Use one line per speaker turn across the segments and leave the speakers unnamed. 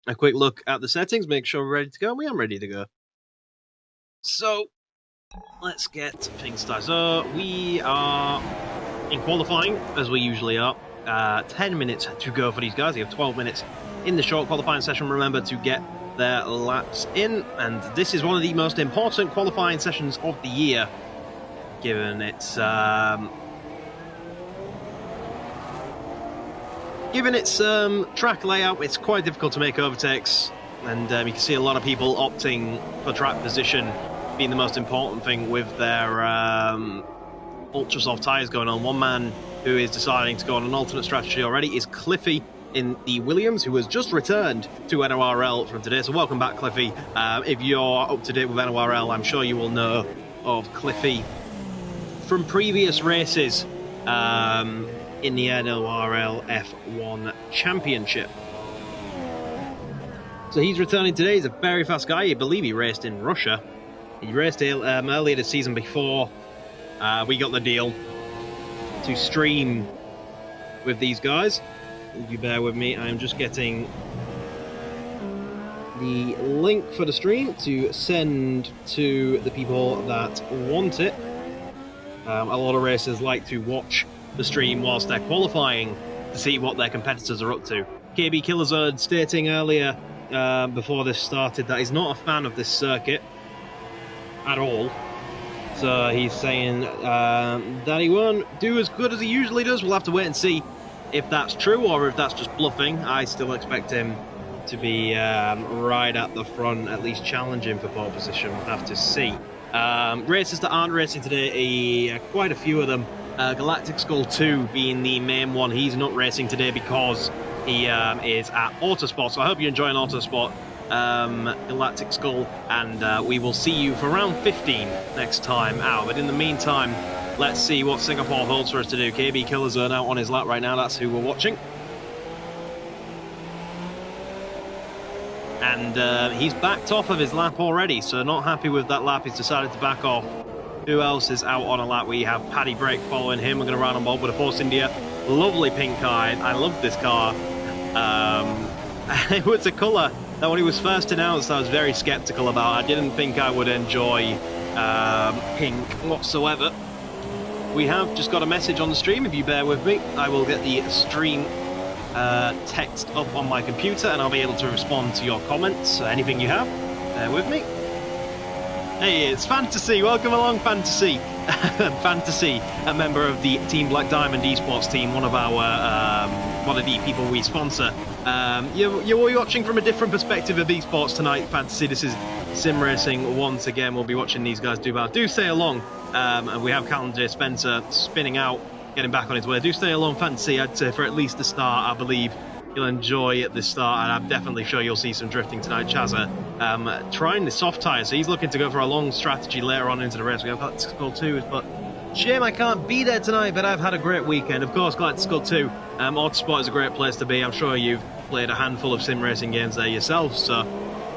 a quick look at the settings, make sure we're ready to go. We are ready to go. So, let's get things started. So, we are in qualifying, as we usually are. 10 minutes to go for these guys. You have 12 minutes in the short qualifying session. Remember to get their laps in, and this is one of the most important qualifying sessions of the year, given its track layout. It's quite difficult to make overtakes, and you can see a lot of people opting for track position being the most important thing with their ultra soft tyres going on. One man who is deciding to go on an alternate strategy already is Cliffy in the Williams, who has just returned to NORL from today. So welcome back, Cliffy. If you're up to date with NORL, I'm sure you will know of Cliffy from previous races in the NORL F1 Championship. So he's returning today. He's a very fast guy. I believe he raced in Russia. He raced earlier this season before we got the deal to stream with these guys. If you bear with me, I'm just getting the link for the stream to send to the people that want it. A lot of racers like to watch the stream whilst they're qualifying to see what their competitors are up to. xxkillshotzxx stating earlier before this started that he's not a fan of this circuit at all. So he's saying that he won't do as good as he usually does. We'll have to wait and see if that's true or if that's just bluffing. I still expect him to be right at the front, at least challenging for pole position. We'll have to see. Racers that aren't racing today, quite a few of them. Galactic Skull 2 being the main one. He's not racing today because he is at Autosport. So I hope you're enjoying Autosport, Galactic Skull, and we will see you for round 15 next time out. But in the meantime, let's see what Singapore holds for us to do. xxkillshotzxx out on his lap right now. That's who we're watching. And he's backed off of his lap already, so not happy with that lap. He's decided to back off. Who else is out on a lap? We have Paddy Brake following him. We're going to run on board with a Force India. Lovely pink car. I love this car. It was a colour that when he was first announced I was very sceptical about. I didn't think I would enjoy pink whatsoever. We have just got a message on the stream. If you bear with me, I will get the stream text up on my computer and I'll be able to respond to your comments. Anything you have, bear with me. Hey, it's Fantasy. Welcome along, Fantasy. Fantasy, a member of the Team Black Diamond esports team, one of the people we sponsor. You're watching from a different perspective of esports tonight, Fantasy. This is sim racing once again. We'll be watching these guys do battle. Do stay along. And we have Calendar Spencer spinning out, getting back on his way. Do stay along, Fantasy. I'd say for at least the start, I believe you'll enjoy at the start, and I'm definitely sure you'll see some drifting tonight. Chazza trying the soft tyre, so he's looking to go for a long strategy later on into the race. We have Galactic Skull 2, but shame I can't be there tonight, but I've had a great weekend. Of course, Galactic Skull 2, Autosport is a great place to be. I'm sure you've played a handful of sim racing games there yourself, so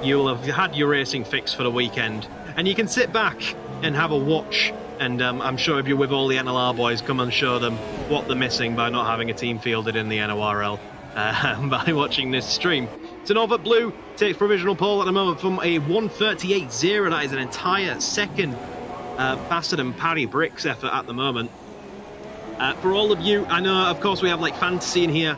you'll have had your racing fix for the weekend. And you can sit back and have a watch, and I'm sure if you're with all the NLR boys, come and show them what they're missing by not having a team fielded in the NORL. By watching this stream. So Norfolk Blue takes provisional pole at the moment from a 1:38.0. That is an entire second faster than Paddy Brick's effort at the moment. For all of you, I know, of course, we have like Fantasy in here,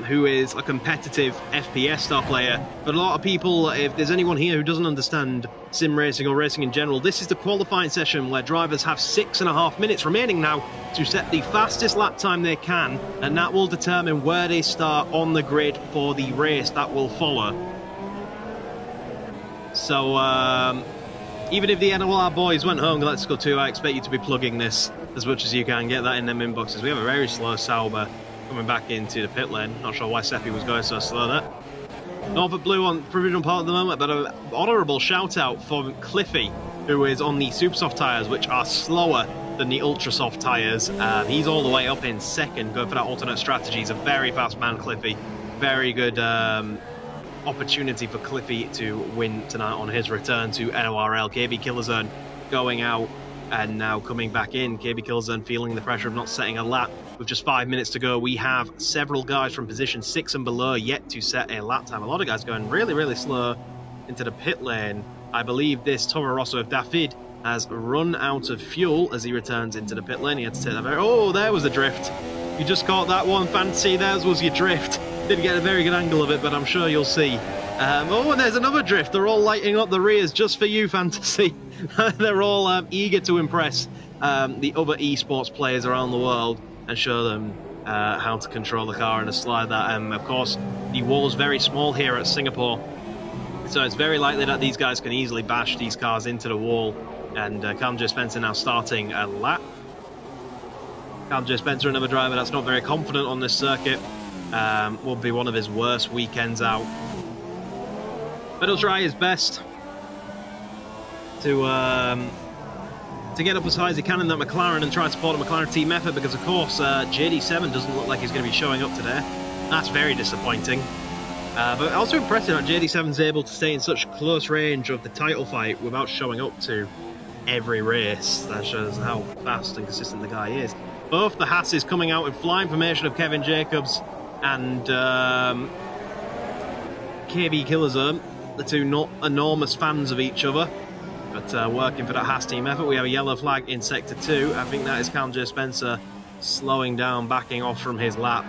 who is a competitive FPS style player. But a lot of people, if there's anyone here who doesn't understand sim racing or racing in general, this is the qualifying session where drivers have 6.5 minutes remaining now to set the fastest lap time they can, and that will determine where they start on the grid for the race that will follow. So even if the NLR boys went home, let's go too, I expect you to be plugging this as much as you can. Get that in them inboxes. We have a very slow Sauber coming back into the pit lane. Not sure why Seppi was going so slow there. Norfolk Blue on provisional part at the moment, but an honourable shout out for Cliffy, who is on the super soft tyres, which are slower than the ultra soft tyres. He's all the way up in second, going for that alternate strategy. He's a very fast man, Cliffy. Very good opportunity for Cliffy to win tonight on his return to NORL. xxkillshotzxx going out And now coming back in, KB Killzone feeling the pressure of not setting a lap. With just 5 minutes to go, we have several guys from position 6 and below yet to set a lap time. A lot of guys going really, really slow into the pit lane. I believe this Toro Rosso of David has run out of fuel as he returns into the pit lane. He had to take that oh, there was a drift. You just caught that one, Fantasy. There was your drift. Didn't get a very good angle of it, but I'm sure you'll see. Oh, and there's another drift. They're all lighting up the rears just for you, Fantasy. They're all eager to impress the other esports players around the world and show them how to control the car in a slide that. Of course, the wall's very small here at Singapore, so it's very likely that these guys can easily bash these cars into the wall. And Callum J. Spencer now starting a lap. Callum J. Spencer, another driver that's not very confident on this circuit. Will be one of his worst weekends out. But he'll try his best to get up as high as he can in that McLaren and try and support a McLaren team effort, because of course JD7 doesn't look like he's going to be showing up today. That's very disappointing. But also impressive that JD7's able to stay in such close range of the title fight without showing up to every race. That shows how fast and consistent the guy is. Both the Hasses coming out in flying formation of Kevin Jacobs and KB Killzone, the two not enormous fans of each other, but working for that Haas team effort. We have a yellow flag in Sector 2. I think that is Callum J. Spencer slowing down, backing off from his lap.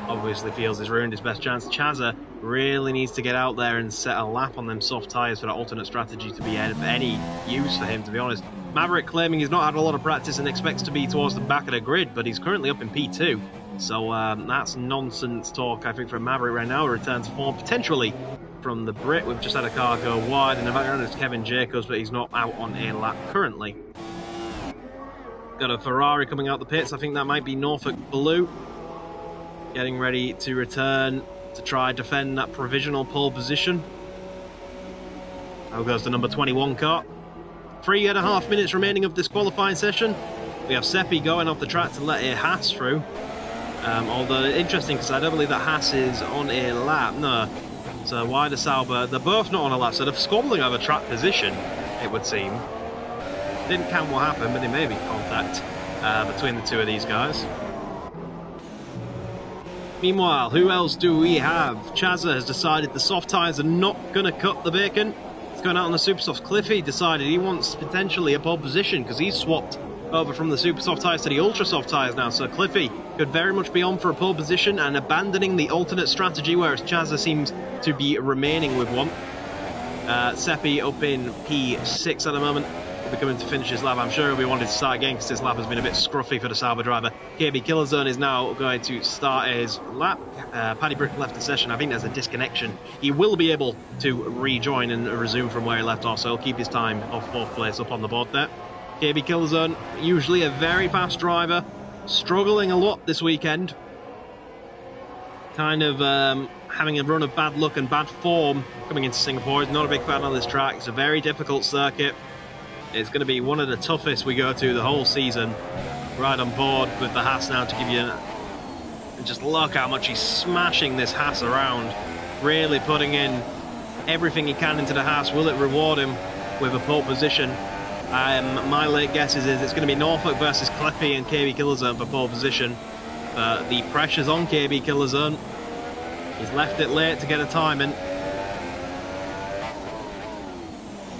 Obviously feels he's ruined his best chance. Chazza really needs to get out there and set a lap on them soft tyres for that alternate strategy to be of any use for him, to be honest. Maverick claiming he's not had a lot of practice and expects to be towards the back of the grid, but he's currently up in P2. So that's nonsense talk, I think, from Maverick right now. Returns form potentially from the Brit. We've just had a car go wide. In the background is Kevin Jacobs, but he's not out on a lap currently. Got a Ferrari coming out the pits. I think that might be Norfolk Blue. Getting ready to return to try defend that provisional pole position. Now goes the number 21 car. 3.5 minutes remaining of this qualifying session. We have Seppi going off the track to let a Haas through. Although interesting, because I don't believe that Haas is on a lap. No. So why the Sauber? They're both not on a lap, so they're squabbling over track position, it would seem. Didn't count what happened, but there may be contact between the two of these guys. Meanwhile, who else do we have? Chazza has decided the soft tyres are not going to cut the bacon. He's going out on the super soft. Cliffy decided he wants potentially a pole position because he's swapped over from the super soft tyres to the ultra soft tyres now. So Cliffy could very much be on for a pole position and abandoning the alternate strategy, whereas Chazza seems to be remaining with one. Seppi up in P6 at the moment. He'll be coming to finish his lap. I'm sure he'll be wanting to start again because this lap has been a bit scruffy for the Sauber driver. KB Killzone is now going to start his lap. Paddy Brick left the session. I think there's a disconnection. He will be able to rejoin and resume from where he left off, so he'll keep his time of 4th place up on the board there. KB Killzone, usually a very fast driver, struggling a lot this weekend. Kind of having a run of bad luck and bad form coming into Singapore. He's not a big fan on this track. It's a very difficult circuit. It's going to be one of the toughest we go to the whole season. Right on board with the Haas now to give you... And just look how much he's smashing this Haas around. Really putting in everything he can into the Haas. Will it reward him with a pole position? My late guess is it's going to be Norfolk versus Cliffy and KB Killzone for pole position. The pressure's on KB Killzone. He's left it late to get a time in.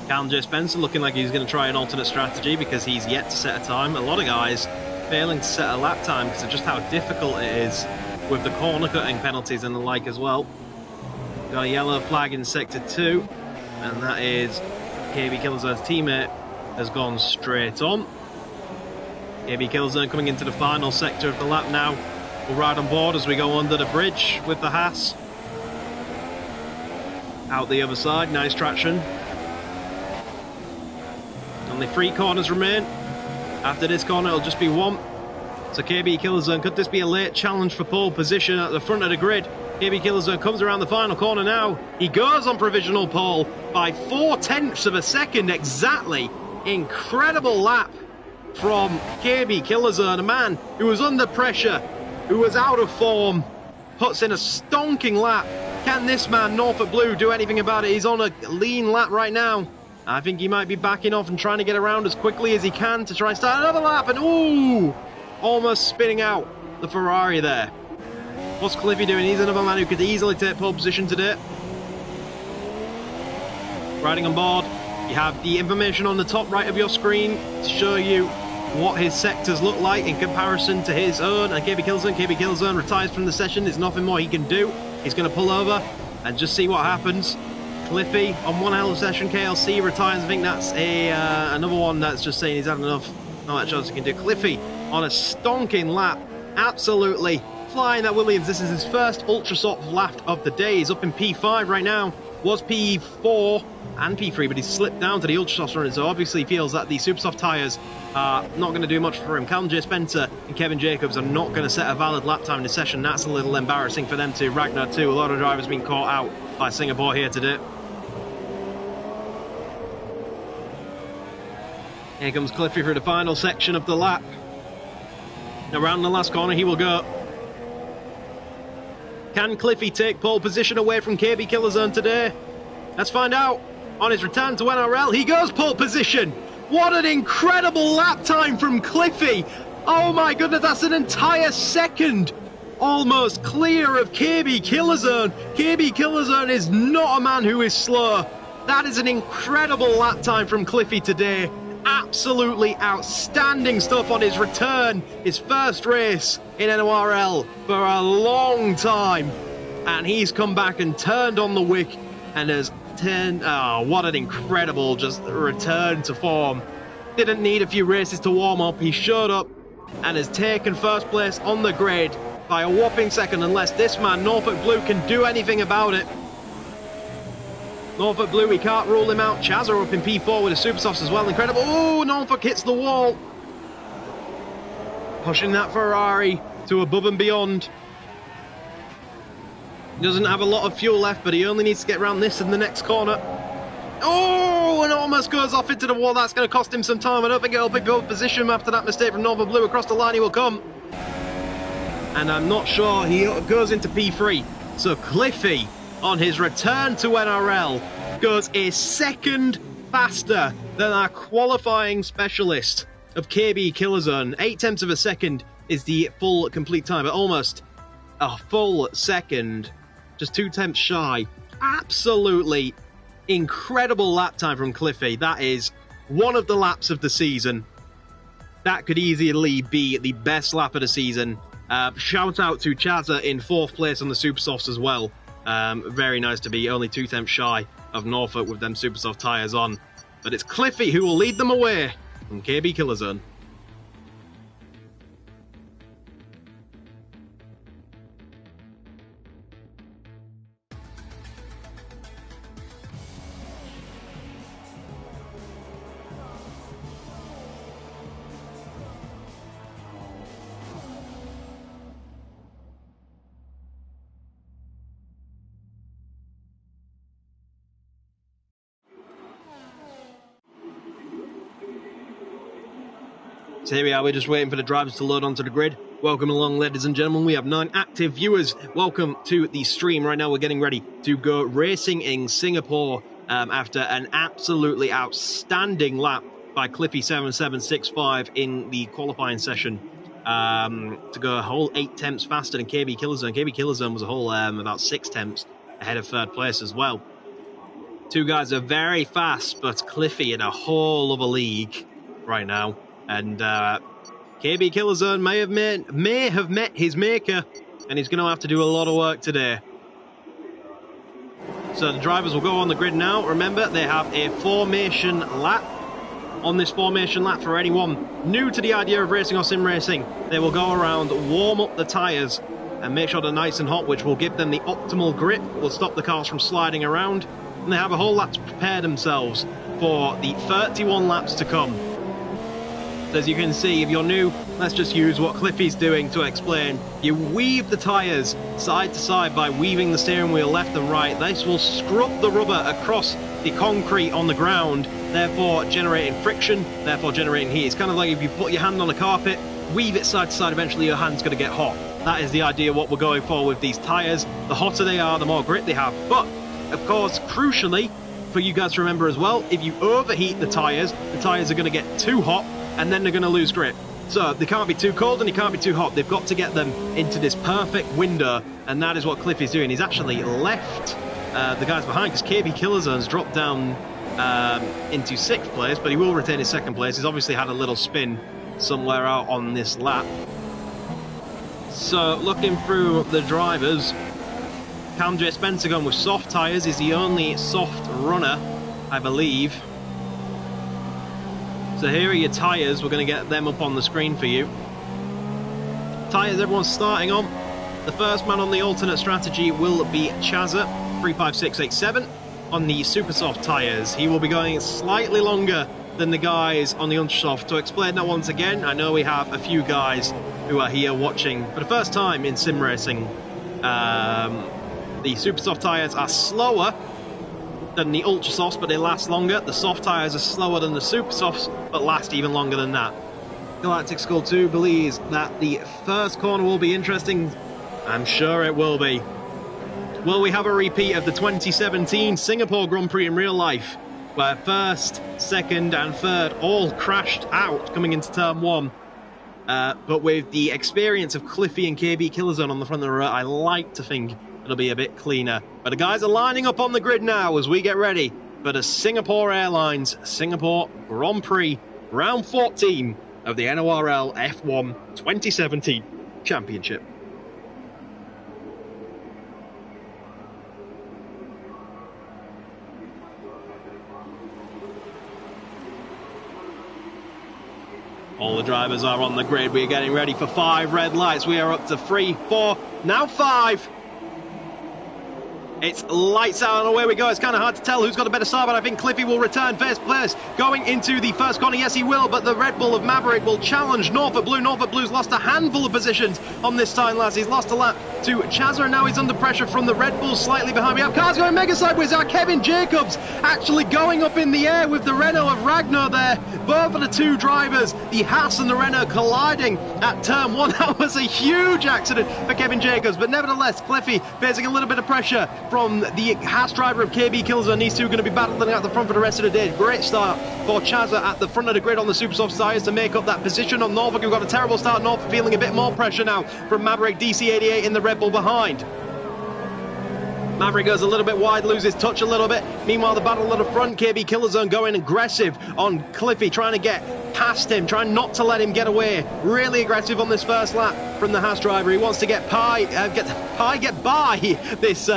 Callum J. Spencer looking like he's going to try an alternate strategy because he's yet to set a time. A lot of guys failing to set a lap time because of just how difficult it is with the corner cutting penalties and the like as well. Got a yellow flag in Sector 2, and that is KB Killzone's teammate has gone straight on. KB Killzone coming into the final sector of the lap now. We'll ride on board as we go under the bridge with the Haas. Out the other side, nice traction. Only 3 corners remain. After this corner, it'll just be 1. So KB Killzone, could this be a late challenge for pole position at the front of the grid? KB Killzone comes around the final corner now. He goes on provisional pole by 0.4 of a second exactly. Incredible lap from KB Killzone, a man who was under pressure, who was out of form, puts in a stonking lap. Can this man, Norfolk Blue, do anything about it? He's on a lean lap right now. I think he might be backing off and trying to get around as quickly as he can to try and start another lap. And ooh, almost spinning out the Ferrari there. What's Cliffy doing? He's another man who could easily take pole position today. Riding on board, you have the information on the top right of your screen to show you what his sectors look like in comparison to his own. And KB Killzone retires from the session. There's nothing more he can do. He's going to pull over and just see what happens. Cliffy on one hell of a session. KLC retires. I think that's another one that's just saying he's had enough. Not much else he can do. Cliffy on a stonking lap. Absolutely flying that Williams. This is his first ultra soft lap of the day. He's up in P5 right now. Was P4 and P3, but he's slipped down to the ultra soft running, so obviously he feels that the super soft tyres are not going to do much for him. Callum J. Spencer and Kevin Jacobs are not going to set a valid lap time in the session. That's a little embarrassing for them too. Ragnar too. A lot of drivers being caught out by Singapore here today. Here comes Cliffy through the final section of the lap. Around the last corner he will go. Can Cliffy take pole position away from KB Killzone today? Let's find out. On his return to NRL, he goes pole position. What an incredible lap time from Cliffy. Oh my goodness, that's an entire second almost clear of KB Killzone. KB Killzone is not a man who is slow. That is an incredible lap time from Cliffy today. Absolutely outstanding stuff on his return, his first race in NORL for a long time. And he's come back and turned on the wick and has turned, oh, what an incredible just return to form. Didn't need a few races to warm up. He showed up and has taken first place on the grid by a whopping second, unless this man, Norfolk Blue, can do anything about it. Norfolk Blue, we can't rule him out. Chazza up in P4 with a super softs as well. Incredible. Oh, Norfolk hits the wall. Pushing that Ferrari to above and beyond. Doesn't have a lot of fuel left, but he only needs to get around this in the next corner. Oh, and almost goes off into the wall. That's going to cost him some time. I don't think it'll be good position after that mistake from Norfolk Blue. Across the line he will come. And I'm not sure he goes into P3. So Cliffy, on his return to NRL, goes a second faster than our qualifying specialist of KB Killzone. 8 tenths of a second is the full complete time, but almost a full second, just 2 tenths shy. Absolutely incredible lap time from Cliffy. That is one of the laps of the season. That could easily be the best lap of the season. Shout out to Chazza in 4th place on the Super Softs as well. Very nice to be only 2 tenths shy of Norfolk with them super soft tyres on. But it's Cliffy who will lead them away from KB Killzone. So here we are, we're just waiting for the drivers to load onto the grid. Welcome along, ladies and gentlemen. We have 9 active viewers. Welcome to the stream. Right now we're getting ready to go racing in Singapore after an absolutely outstanding lap by Cliffy 7765 in the qualifying session to go a whole 8 tenths faster than KB Killzone. KB Killzone was a whole about 6 tenths ahead of 3rd place as well. Two guys are very fast, but Cliffy in a whole other league right now. And KB Killzone may have met his maker, and he's going to have to do a lot of work today. So the drivers will go on the grid now. Remember, they have a formation lap. On this formation lap, for anyone new to the idea of racing or sim racing, they will go around, warm up the tyres, and make sure they're nice and hot, which will give them the optimal grip, will stop the cars from sliding around. And they have a whole lap to prepare themselves for the 31 laps to come. As you can see, if you're new, let's just use what Cliffy's doing to explain. You weave the tyres side to side by weaving the steering wheel left and right. This will scrub the rubber across the concrete on the ground, therefore generating friction, therefore generating heat. It's kind of like if you put your hand on a carpet, weave it side to side, eventually your hand's going to get hot. That is the idea what we're going for with these tyres. The hotter they are, the more grip they have. But, of course, crucially, for you guys to remember as well, if you overheat the tyres are going to get too hot, and then they're going to lose grip. So they can't be too cold and they can't be too hot. They've got to get them into this perfect window, and that is what Cliffy's doing. He's actually left the guys behind, because xxkillshotzxx dropped down into 6th place, but he will retain his 2nd place. He's obviously had a little spin somewhere out on this lap. So looking through the drivers, J. Spencer going with soft tyres. He's the only soft runner, I believe. So here are your tyres. We're going to get them up on the screen for you. Tyres everyone's starting on. The first man on the alternate strategy will be Chazza, 35687, on the super soft tyres. He will be going slightly longer than the guys on the ultra soft. To explain that once again, I know we have a few guys who are here watching for the first time in sim racing. The super soft tyres are slower than the ultra softs, but they last longer. The soft tyres are slower than the super softs, but last even longer than that. Galactic Skull 2 believes that the first corner will be interesting. I'm sure it will be. Will we have a repeat of the 2017 Singapore Grand Prix in real life, where 1st, 2nd and 3rd all crashed out coming into turn 1? But with the experience of Cliffy and xxkillshotzxx on the front of the row, I like to think it'll be a bit cleaner. But the guys are lining up on the grid now as we get ready for the Singapore Airlines Singapore Grand Prix round 14 of the NORL F1 2017 Championship. All the drivers are on the grid. We're getting ready for 5 red lights. We are up to 3, 4, now 5. It's lights out and away we go. It's kind of hard to tell who's got a better start, but I think Cliffy will return first place going into the first corner. Yes, he will, but the Red Bull of Maverick will challenge Norfolk Blue. Norfolk Blue's lost a handful of positions on this time, lads. He's lost a lap to Chazza, and now he's under pressure from the Red Bull slightly behind. We have cars going mega sideways. Our Kevin Jacobs actually going up in the air with the Renault of Ragnar there. Both of the 2 drivers, the Haas and the Renault, colliding at turn 1. That was a huge accident for Kevin Jacobs, but nevertheless, Cliffy facing a little bit of pressure from the Haas driver of xxkillshotzxx, and these 2 are going to be battling at the front for the rest of the day. Great start for Chazza at the front of the grid on the super soft tyres to make up that position on Norfolk, who've got a terrible start. Norfolk feeling a bit more pressure now from Maverick DC88 in the Red Bull behind. Maverick goes a little bit wide, loses touch a little bit. Meanwhile, the battle at the front, xxkillshotzxx going aggressive on Cliffy, trying to get past him, trying not to let him get away. Really aggressive on this first lap from the Haas driver. He wants to get by this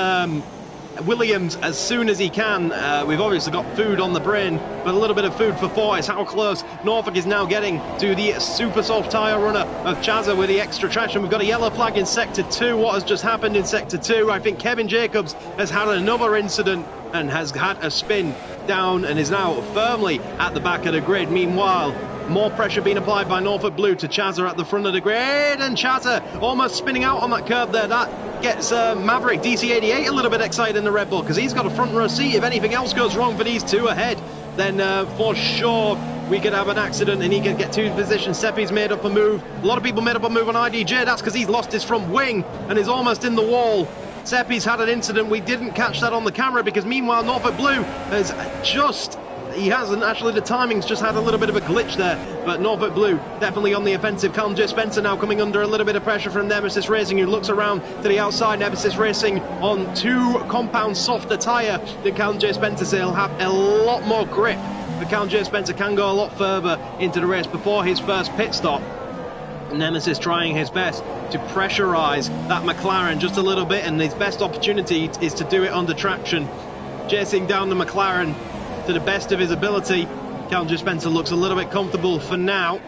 Williams as soon as he can. We've obviously got food on the brain, but a little bit of food for thought is how close Norfolk is now getting to the super soft tyre runner of Chazza with the extra traction. We've got a yellow flag in Sector 2. What has just happened in Sector 2? I think Kevin Jacobs has had another incident and has had a spin down and is now firmly at the back of the grid. Meanwhile, more pressure being applied by Norfolk Blue to Chazza at the front of the grid, and Chazza almost spinning out on that curve there. That gets Maverick DC88 a little bit excited in the Red Bull, because he's got a front row seat. If anything else goes wrong for these 2 ahead, then for sure we could have an accident and he could get 2 positions. Seppi's made up a move. A lot of people made up a move on IDJ. That's because he's lost his front wing and is almost in the wall. Seppi's had an incident. We didn't catch that on the camera because meanwhile Norfolk Blue has just... He hasn't, actually the timing's just had a little bit of a glitch there, but Norfolk Blue definitely on the offensive. J. Spencer now coming under a little bit of pressure from Nemesis Racing, who looks around to the outside. Nemesis Racing on 2 compound softer tyre than J. Spencer, so he'll have a lot more grip. But J. Spencer can go a lot further into the race before his first pit stop. Nemesis trying his best to pressurise that McLaren just a little bit, and his best opportunity is to do it under traction, chasing down the McLaren to the best of his ability. J. Spencer looks a little bit comfortable for now.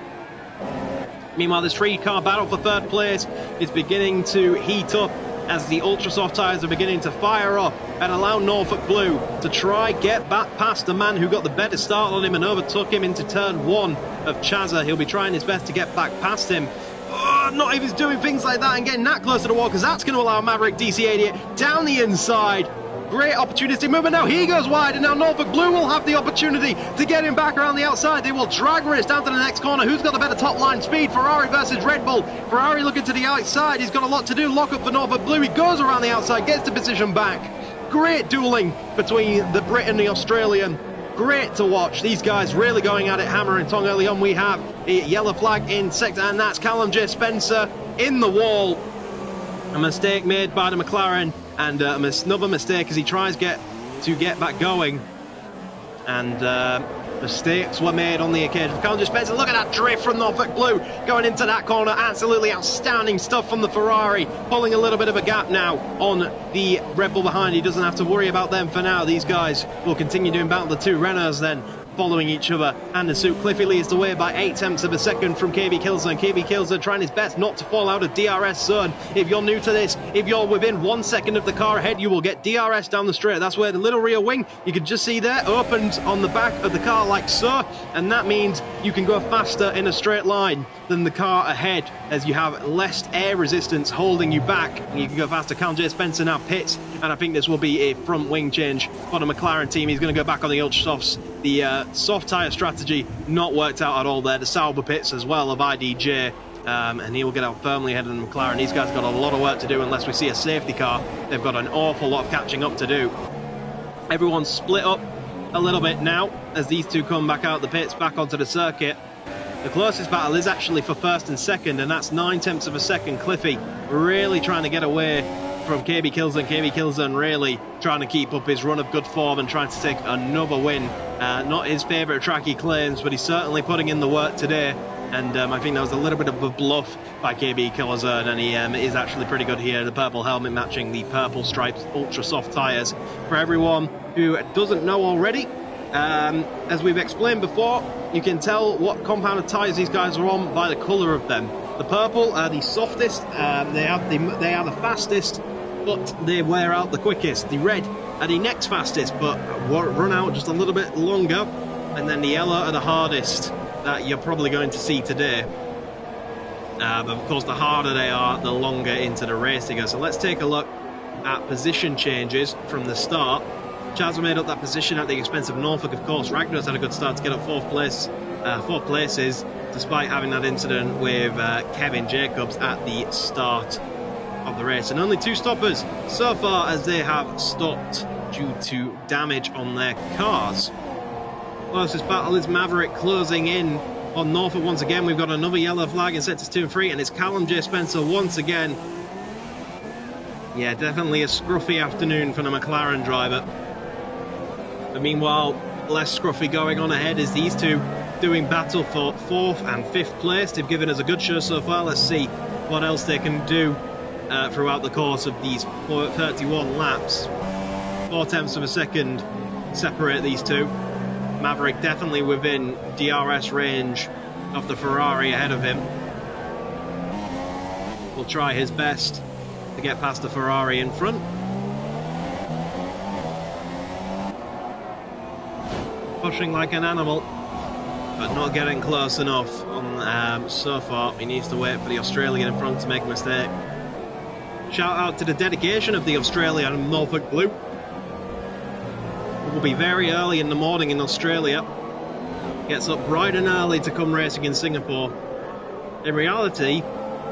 Meanwhile, this 3-car battle for 3rd place is beginning to heat up as the ultra soft tyres are beginning to fire up and allow Norfolk Blue to try get back past the man who got the better start on him and overtook him into turn 1 of Chazza. He'll be trying his best to get back past him. Not even doing things like that and getting that close to the wall, because that's going to allow Maverick DC88 down the inside. Great opportunistic movement. Now he goes wide, and now Norfolk Blue will have the opportunity to get him back around the outside. They will drag race down to the next corner. Who's got the better top line speed? Ferrari versus Red Bull. Ferrari looking to the outside. He's got a lot to do. Lock up for Norfolk Blue. He goes around the outside, gets the position back. Great dueling between the Brit and the Australian. Great to watch. These guys really going at it, hammer and tong early on. We have a yellow flag in sector, and that's Callum J. Spencer in the wall. A mistake made by the McLaren, and another mistake as he tries to get back going. And mistakes were made on the occasion. Callum J. Spencer, look at that drift from Norfolk Blue going into that corner. Absolutely outstanding stuff from the Ferrari, pulling a little bit of a gap now on the Red Bull behind. He doesn't have to worry about them for now. These guys will continue doing battle. The two Renaults then following each other, and the suit. Cliffy leads the way by 0.8 of a second from KB Killzone. KB Killzone trying his best not to fall out of DRS zone. If you're new to this, if you're within 1 second of the car ahead, you will get DRS down the straight. That's where the little rear wing, you can just see there, opens on the back of the car like so, and that means you can go faster in a straight line than the car ahead, as you have less air resistance holding you back, and you can go faster. Callum J. Spencer now pits, and I think this will be a front wing change for the McLaren team. He's going to go back on the ultra softs. The soft tyre strategy not worked out at all there. The Sauber pits as well of IDJ, and he will get out firmly ahead of the McLaren. These guys have got a lot of work to do unless we see a safety car. They've got an awful lot of catching up to do. Everyone's split up a little bit now as these two come back out the pits, back onto the circuit. The closest battle is actually for first and second, and that's 0.9 of a second. Cliffy really trying to get away from KB Killzone. KB Killzone really trying to keep up his run of good form and trying to take another win. Not his favourite track, he claims, but he's certainly putting in the work today. And I think that was a little bit of a bluff by KB Killzone, and he is actually pretty good here. The purple helmet matching the purple stripes ultra soft tyres. For everyone who doesn't know already, as we've explained before, you can tell what compound of tyres these guys are on by the colour of them. The purple are the softest, they are the fastest, but they wear out the quickest. The red are the next fastest, but run out just a little bit longer. And then the yellow are the hardest that you're probably going to see today. But of course, the harder they are, the longer into the race they go. So let's take a look at position changes from the start. Chaz made up that position at the expense of Norfolk, of course. Ragnar's had a good start to get up fourth places, despite having that incident with Kevin Jacobs at the start of the race. And only 2 stoppers so far, as they have stopped due to damage on their cars. Closest battle is Maverick closing in on Norfolk once again. We've got another yellow flag in sectors 2 and 3, and it's Callum J. Spencer once again. Yeah, definitely a scruffy afternoon for the McLaren driver. But meanwhile, less scruffy going on ahead is these two doing battle for 4th and 5th place. They've given us a good show so far. Let's see what else they can do throughout the course of these 31 laps. 0.4 of a second separate these two. Maverick definitely within DRS range of the Ferrari ahead of him. Will try his best to get past the Ferrari in front. Pushing like an animal, but not getting close enough on so far. He needs to wait for the Australian in front to make a mistake. Shout out to the dedication of the Australian in Norfolk Blue. It will be very early in the morning in Australia. Gets up bright and early to come racing in Singapore. In reality,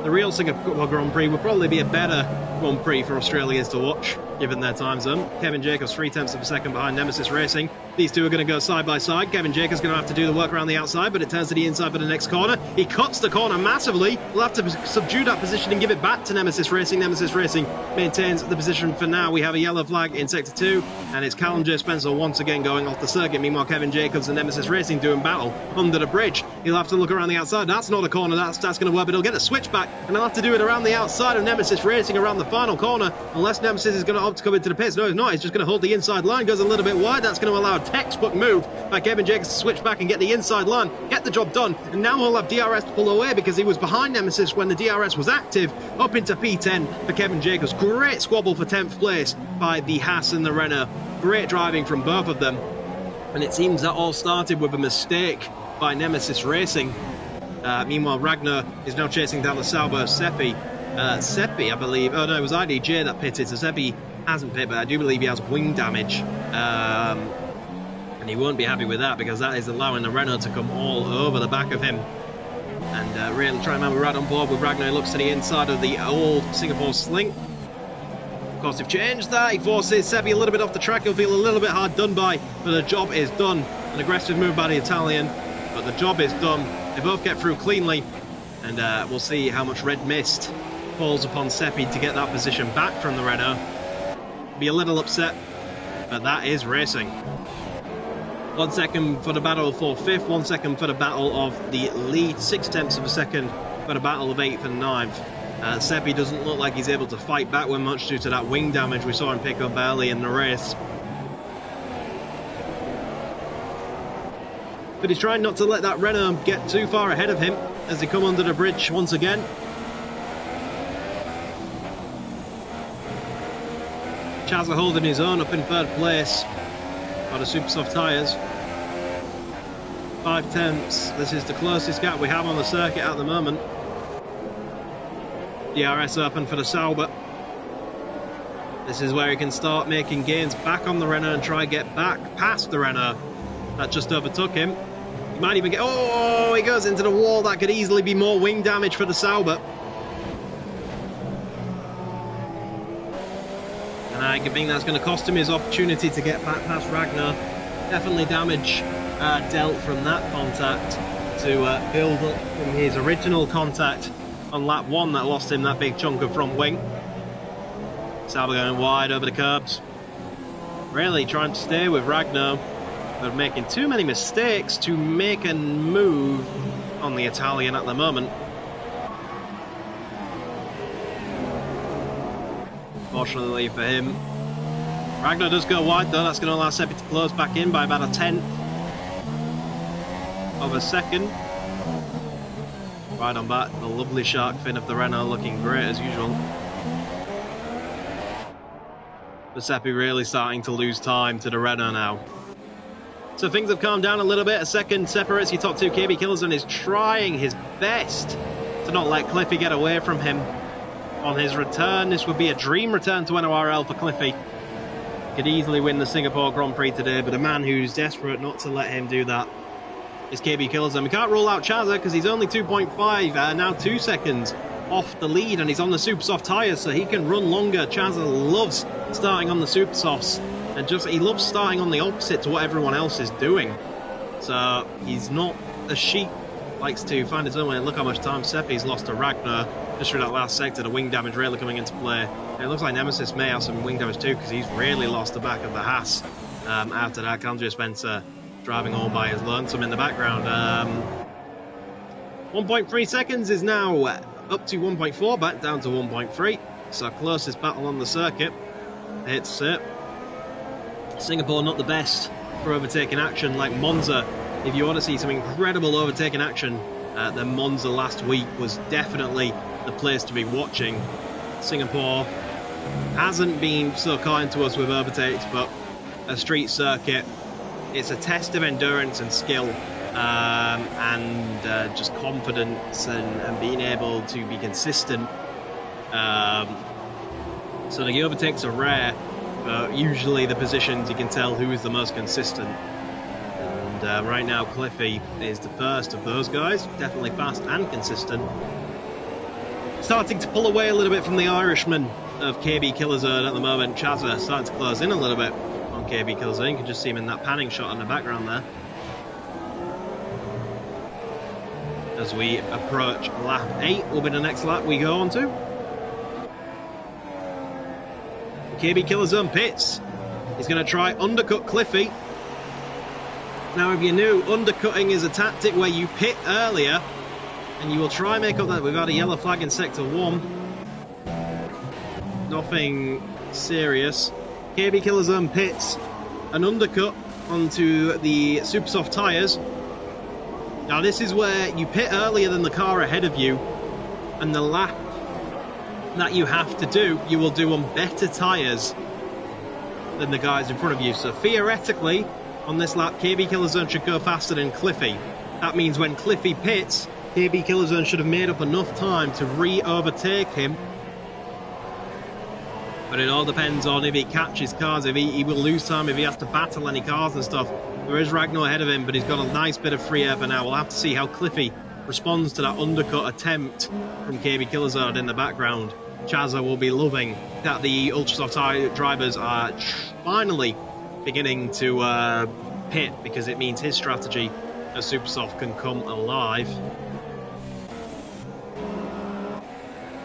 the real Singapore Grand Prix would probably be a better Grand Prix for Australians to watch, given their time zone. Kevin Jacobs 0.3 of a second behind Nemesis Racing. These two are going to go side by side. Kevin Jacobs going to have to do the work around the outside, but it turns to the inside for the next corner. He cuts the corner massively. We'll have to subdue that position and give it back to Nemesis Racing. Nemesis Racing maintains the position for now. We have a yellow flag in sector 2, and it's Callum J. Spencer once again going off the circuit. Meanwhile, Kevin Jacobs and Nemesis Racing doing battle under the bridge. He'll have to look around the outside. That's not a corner. That's going to work, but he'll get a switchback, and he'll have to do it around the outside of Nemesis Racing around the final corner, unless Nemesis is going to opt to come into the pits. No, he's not. He's just going to hold the inside line. Goes a little bit wide. That's going to allow a textbook move by Kevin Jacobs to switch back and get the inside line, get the job done. And now he'll have DRS to pull away because he was behind Nemesis when the DRS was active. Up into P10 for Kevin Jacobs. Great squabble for 10th place by the Haas and the Renault. Great driving from both of them. And it seems that all started with a mistake by Nemesis Racing. Meanwhile, Ragnar is now chasing down the Sauber Seppi. Seppi, I believe. Oh no, it was IDJ that pitted, so Seppi hasn't pit, but I do believe he has wing damage. And he won't be happy with that because that is allowing the Renault to come all over the back of him. And really trying to remember right on board with Ragnar. Looks to the inside of the old Singapore Sling. Of course, they've changed that. He forces Seppi a little bit off the track. He'll feel a little bit hard done by, but the job is done. An aggressive move by the Italian, but the job is done. They both get through cleanly, and we'll see how much red mist falls upon Seppi to get that position back from the Renault. Be a little upset, but that is racing. 1 second for the battle for 5th, 1 second for the battle of the lead, 0.6 of a second for the battle of 8th and 9th. Seppi doesn't look like he's able to fight back with much due to that wing damage we saw him pick up early in the race. But he's trying not to let that Renault get too far ahead of him as they come under the bridge once again. Chazza holding his own up in 3rd place on the super soft tyres. 5 tenths, this is the closest gap we have on the circuit at the moment. DRS open for the Sauber. This is where he can start making gains back on the Renault and try and get back past the Renault that just overtook him. He might even get... Oh, he goes into the wall. That could easily be more wing damage for the Sauber. And I think that's going to cost him his opportunity to get back past Ragnar. Definitely damage dealt from that contact to build up from his original contact on lap 1 that lost him that big chunk of front wing. Sauber going wide over the curbs. Really trying to stay with Ragnar, but making too many mistakes to make a move on the Italian at the moment. Fortunately for him, Ragnar does go wide though. That's going to allow Seppi to close back in by about 1/10 of a second. Right on back, the lovely shark fin of the Renault looking great as usual. But Seppi really starting to lose time to the Renault now. So things have calmed down a little bit. A second separates your top two. KB Killzone is trying his best to not let Cliffy get away from him on his return. This would be a dream return to NORL for Cliffy. Could easily win the Singapore Grand Prix today, but a man who's desperate not to let him do that is KB Killzone. We can't rule out Chazza because he's only 2.5, now 2 seconds off the lead, and he's on the super soft tyres, so he can run longer. Chazza loves starting on the super softs, and he loves starting on the opposite to what everyone else is doing. So he's not a sheep, likes to find his own way. Look how much time Seppi's lost to Ragnar just through that last sector. The wing damage really coming into play. And it looks like Nemesis may have some wing damage too, because he's really lost the back of the Haas. After that, Andrea Spencer driving all by his lonesome in the background. 1.3 seconds is now up to 1.4, back down to 1.3. It's our closest battle on the circuit. I hate to say it. Singapore not the best for overtaking action like Monza. If you want to see some incredible overtaking action, then Monza last week was definitely the place to be watching. Singapore hasn't been so kind to us with overtakes, but a street circuit, it's a test of endurance and skill, and just confidence and being able to be consistent. So the overtakes are rare, but usually the positions you can tell who is the most consistent. And right now Cliffy is the first of those guys, definitely fast and consistent. Starting to pull away a little bit from the Irishman of KB Killzone at the moment. Chazza starting to close in a little bit on KB Killzone. You can just see him in that panning shot in the background there. As we approach lap 8, will be the next lap we go on to. KB Killzone pits. He's going to try undercut Cliffy. Now, if you knew, undercutting is a tactic where you pit earlier and you will try and make up that. We've had a yellow flag in sector 1. Nothing serious. KB Killzone pits an undercut onto the super soft tyres. Now, this is where you pit earlier than the car ahead of you, and the lap that you have to do, you will do on better tyres than the guys in front of you. So theoretically, on this lap, KB Killzone should go faster than Cliffy. That means when Cliffy pits, KB Killzone should have made up enough time to re-overtake him. But it all depends on if he catches cars, if he will lose time, if he has to battle any cars and stuff. There is Ragnar ahead of him, but he's got a nice bit of free air for now. We'll have to see how Cliffy responds to that undercut attempt from KB Killzone in the background. Chazza will be loving that the Ultrasoft tyre drivers are finally beginning to pit, because it means his strategy as Supersoft can come alive.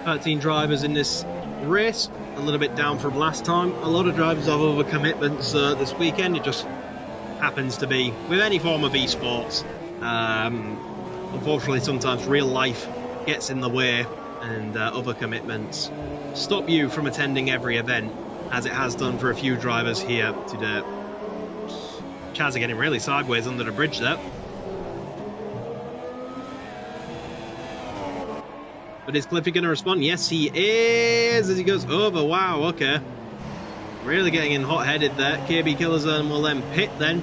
13 drivers in this race, a little bit down from last time. A lot of drivers have other commitments this weekend. It just happens to be with any form of esports. Unfortunately, sometimes real life gets in the way, and other commitments stop you from attending every event, as it has done for a few drivers here today. Chaz are getting really sideways under the bridge there. But is Cliffy going to respond? Yes, he is, as he goes over. Wow, okay. Really getting in hot-headed there. KB Killerzone will then pit then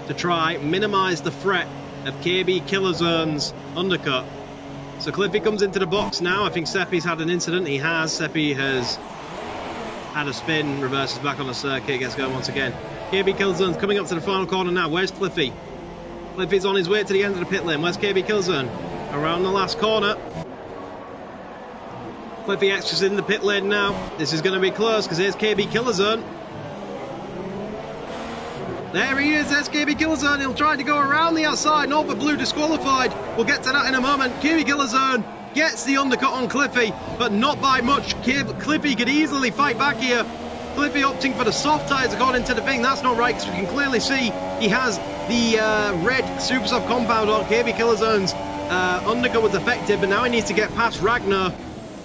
to try minimise the threat of KB Killerzone's undercut. So Cliffy comes into the box now. I think Seppi's had an incident. He has. Seppi has had a spin, reverses back on the circuit, gets going once again. KB Killezone's coming up to the final corner now. Where's Cliffy? Cliffy's on his way to the end of the pit lane. Where's KB Killzone? Around the last corner. Cliffy extras in the pit lane now. This is going to be close, because here's KB Killerzone. There he is, there's KB Killzone. He'll try to go around the outside. Norfolk Blue disqualified. We'll get to that in a moment. KB Killzone gets the undercut on Cliffy, but not by much. Cliffy could easily fight back here. Cliffy opting for the soft tyres according to the thing. That's not right, because we can clearly see he has the red Supersoft compound on. KB Killerzone's undercut was effective, but now he needs to get past Ragnar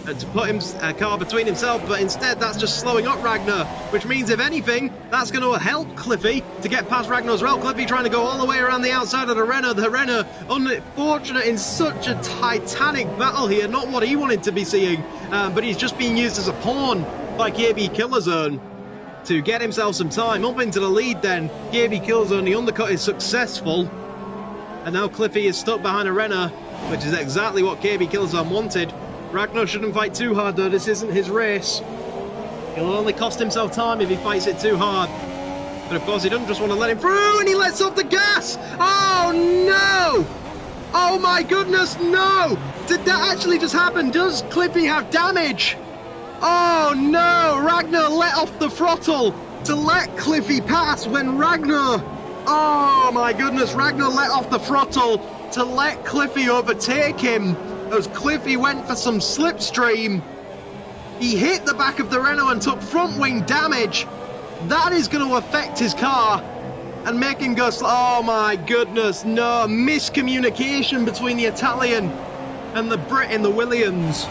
to put his car between himself, but instead that's just slowing up Ragnar, which means, if anything, that's going to help Cliffy to get past Ragnar as well. Cliffy trying to go all the way around the outside of the Renault. The Renault, unfortunate in such a titanic battle here, not what he wanted to be seeing, but he's just being used as a pawn by KB Killerzone to get himself some time. Up into the lead then, KB Killzone, the undercut is successful, and now Cliffy is stuck behind a Renault, which is exactly what KB Killzone wanted. Ragnar shouldn't fight too hard though, this isn't his race. He'll only cost himself time if he fights it too hard. But of course he doesn't just want to let him through, and he lets off the gas! Oh no! Oh my goodness, no! Did that actually just happen? Does Cliffy have damage? Oh no! Ragnar let off the throttle to let Cliffy pass when Ragnar... Oh my goodness, Ragnar let off the throttle to let Cliffy overtake him. As Cliffy went for some slipstream, he hit the back of the Renault and took front wing damage. That is going to affect his car and make him go slow. Oh my goodness, no, miscommunication between the Italian and the Brit in the Williams.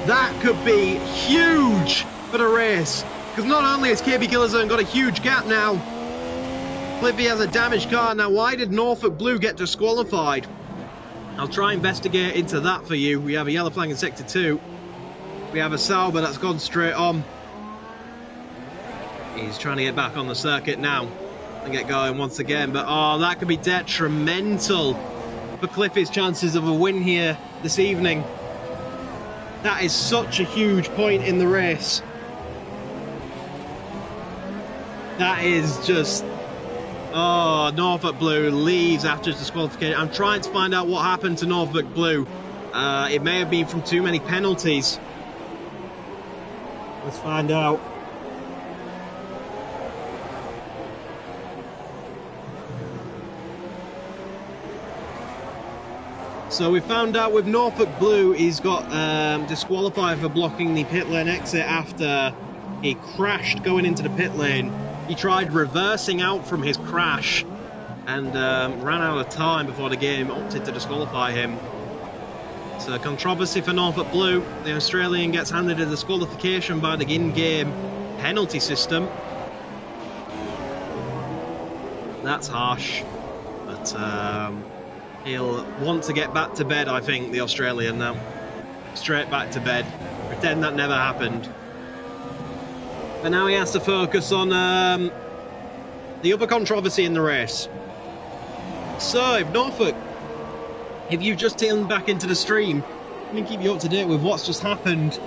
That could be huge for the race, because not only has KB Killzone got a huge gap now, Cliffy has a damaged car. Now, why did Norfolk Blue get disqualified? I'll try and investigate into that for you. We have a yellow flag in Sector 2. We have a Sauber that's gone straight on. He's trying to get back on the circuit now and get going once again. But, oh, that could be detrimental for Cliffy's chances of a win here this evening. That is such a huge point in the race. That is just... Oh, Norfolk Blue leaves after his disqualification. I'm trying to find out what happened to Norfolk Blue. It may have been from too many penalties. Let's find out. So we found out with Norfolk Blue, he's got disqualified for blocking the pit lane exit after he crashed going into the pit lane. He tried reversing out from his crash and ran out of time before the game opted to disqualify him. So controversy for Norfolk Blue. The Australian gets handed a disqualification by the in-game penalty system. That's harsh, but he'll want to get back to bed, I think, the Australian now. Straight back to bed. Pretend that never happened. But now he has to focus on the other controversy in the race. So, if you've just tuned back into the stream, let me keep you up to date with what's just happened.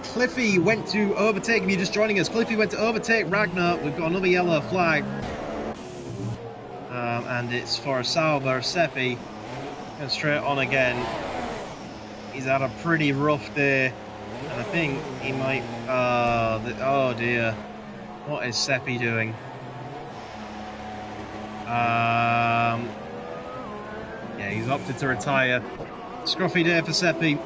Cliffy went to overtake, if you're just joining us, Cliffy went to overtake Ragnar. We've got another yellow flag. And it's for a Sauber, Seppi. Going straight on again. He's had a pretty rough day think he might... oh dear. What is Seppi doing? Yeah, he's opted to retire. Scruffy day for Seppi.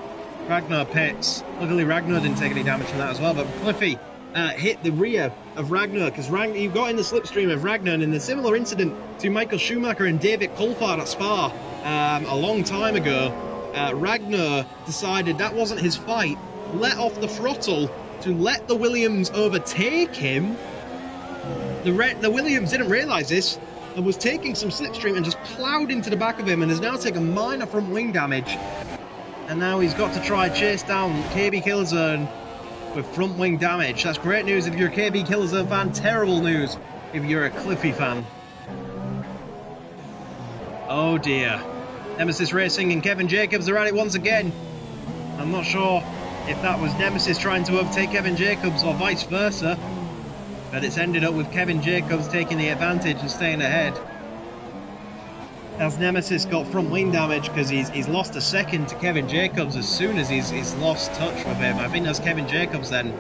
Ragnar pits. Luckily Ragnar didn't take any damage from that as well, but Cliffy hit the rear of Ragnar, because you got in the slipstream of Ragnar, and in a similar incident to Michael Schumacher and David Coulthard at Spa a long time ago, Ragnar decided that wasn't his fight, let off the throttle to let the Williams overtake him. The Williams didn't realise this and was taking some slipstream and just ploughed into the back of him, and has now taken minor front wing damage. And now he's got to try chase down KB Killzone with front wing damage. That's great news if you're a KB Killzone fan, terrible news if you're a Cliffy fan. Oh dear. Nemesis Racing and Kevin Jacobs are at it once again. I'm not sure if that was Nemesis trying to overtake Kevin Jacobs or vice versa, but it's ended up with Kevin Jacobs taking the advantage and staying ahead. As Nemesis got front wing damage because he's lost a second to Kevin Jacobs as soon as he's lost touch with him. I think that's Kevin Jacobs then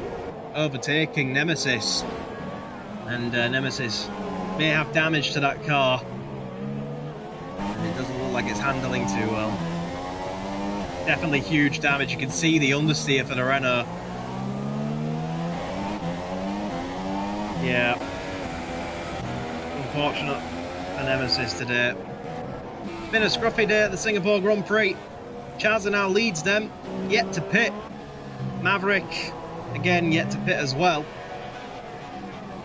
overtaking Nemesis. And Nemesis may have damage to that car. And it doesn't look like it's handling too well. Definitely huge damage. You can see the understeer for the Renault. Yeah. Unfortunate for Nemesis today. It's been a scruffy day at the Singapore Grand Prix. Chaza now leads them, yet to pit. Maverick, again, yet to pit as well.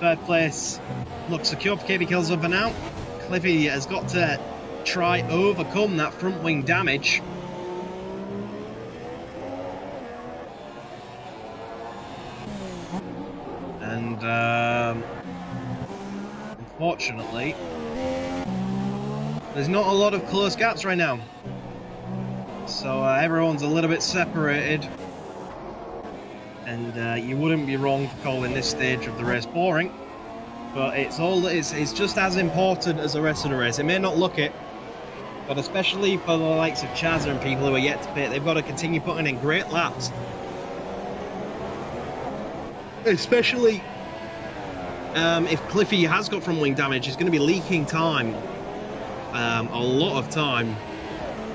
Third place looks secure for KB Killzone for now. Cliffy has got to try overcome that front wing damage. And unfortunately, there's not a lot of close gaps right now. So everyone's a little bit separated. And you wouldn't be wrong for calling this stage of the race boring. But it's just as important as the rest of the race. It may not look it, but especially for the likes of Chazza and people who are yet to pit, they've got to continue putting in great laps. Especially if Cliffy has got front wing damage, he's going to be leaking time. A lot of time,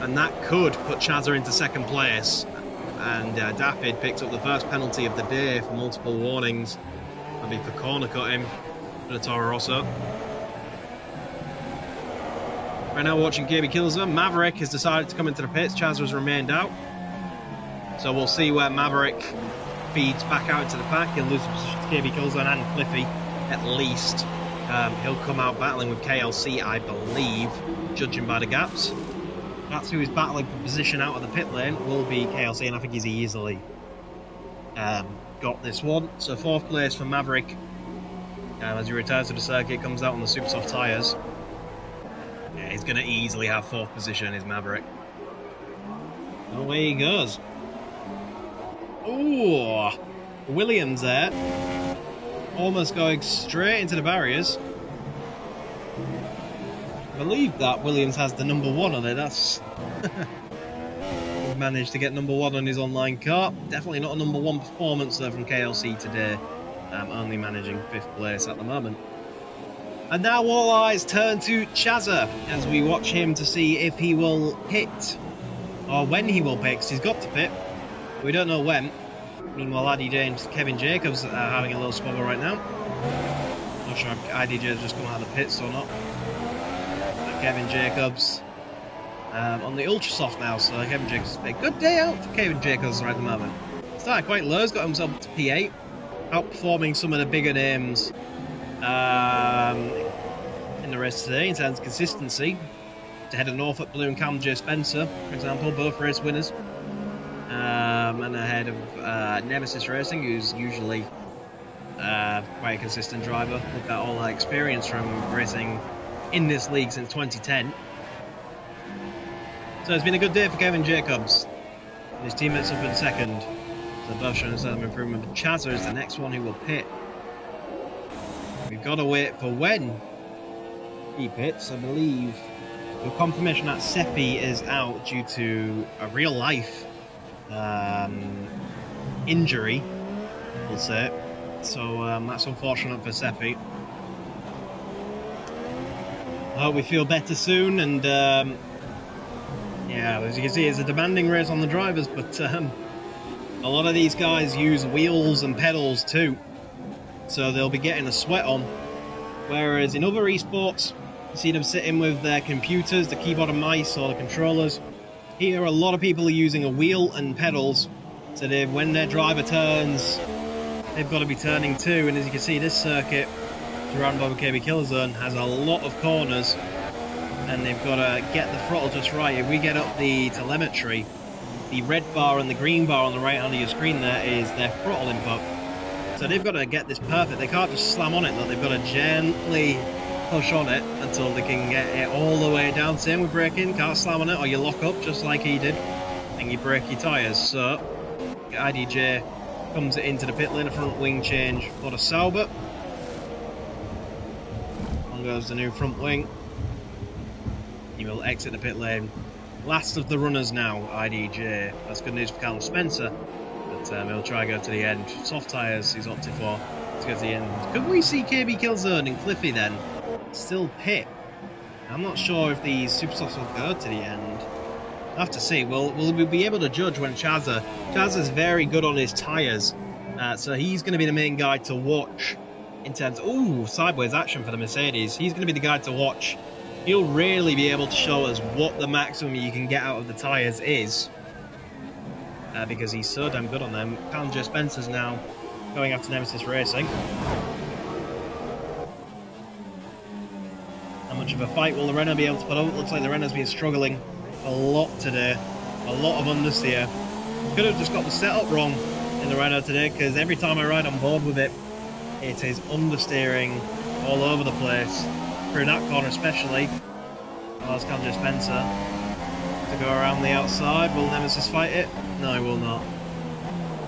and that could put Chazza into second place, and Dapid picked up the first penalty of the day for multiple warnings, maybe for corner cutting for the Toro Rosso. Right now watching KB Killzone, Maverick has decided to come into the pits, Chazza has remained out, so we'll see where Maverick feeds back out into the pack. He'll lose KB Killzone and Cliffy at least. He'll come out battling with KLC, I believe, judging by the gaps. That's who is battling for position out of the pit lane, will be KLC, and I think he's easily got this one. So fourth place for Maverick. As he returns to the circuit, comes out on the super soft tyres. Yeah, he's going to easily have fourth position, is Maverick. Away he goes. Ooh, Williams there. Almost going straight into the barriers. I believe that Williams has the number 1 on it. That's he's managed to get number 1 on his online car. Definitely not a number 1 performance though from KLC today. Only managing 5th place at the moment. And now all eyes turn to Chazza as we watch him to see if he will pit, or when he will pit, because he's got to pit. We don't know when. Meanwhile, Kevin Jacobs are having a little squabble right now. Not sure if IDJ has just come out of the pits or not. But Kevin Jacobs on the ultra soft now, so Kevin Jacobs a good day out for Kevin Jacobs right at the moment. Started quite low, he's got himself up to P8, outperforming some of the bigger names in the race today in terms of consistency. Ahead of Norfolk Blue and Cam J. Spencer, for example, both race winners. And ahead of Nemesis Racing, who's usually quite a consistent driver. Look at all that experience from racing in this league since 2010. So it's been a good day for Kevin Jacobs. And his teammates up in second. So both showing some improvement. But Chazza is the next one who will pit. We've got to wait for when he pits, I believe. The confirmation that Seppi is out due to a real life injury, we'll say. So that's unfortunate for Seppi. I hope we feel better soon, and yeah, as you can see, it's a demanding race on the drivers, but a lot of these guys use wheels and pedals too, so they'll be getting a sweat on. Whereas in other esports, you see them sitting with their computers, the keyboard and mice, or the controllers. Here, a lot of people are using a wheel and pedals, so when their driver turns, they've got to be turning too. And as you can see, this circuit surrounded by the KB Killer Zone has a lot of corners, and they've got to get the throttle just right. If we get up the telemetry, the red bar and the green bar on the right hand of your screen there is their throttle input. So they've got to get this perfect. They can't just slam on it, though. They've got to gently push on it until they can get it all the way down. Same with braking, can't slam on it or you lock up just like he did and you break your tyres. So IDJ comes into the pit lane, a front wing change for the Sauber. On goes the new front wing. He will exit the pit lane. Last of the runners now, IDJ. That's good news for Callum Spencer, but he'll try to go to the end. Soft tyres he's opted for to go to the end. Could we see KB Killzone and Cliffy then still pit? I'm not sure if these Supersofts will go to the end. I'll have to see. We'll be able to judge when Chazza's very good on his tyres, so he's going to be the main guy to watch in terms of, ooh, sideways action for the Mercedes. He's going to be the guy to watch. He'll really be able to show us what the maximum you can get out of the tyres is, because he's so damn good on them. Callum J. Spencer's now going after Nemesis Racing. How much of a fight will the Renault be able to put up? It looks like the Renault's been struggling a lot today. A lot of understeer. Could have just got the setup wrong in the Renault today, because every time I ride on board with it, it is understeering all over the place. Through that corner especially. Allows Callum J. Spencer to go around the outside. Will Nemesis fight it? No, he will not.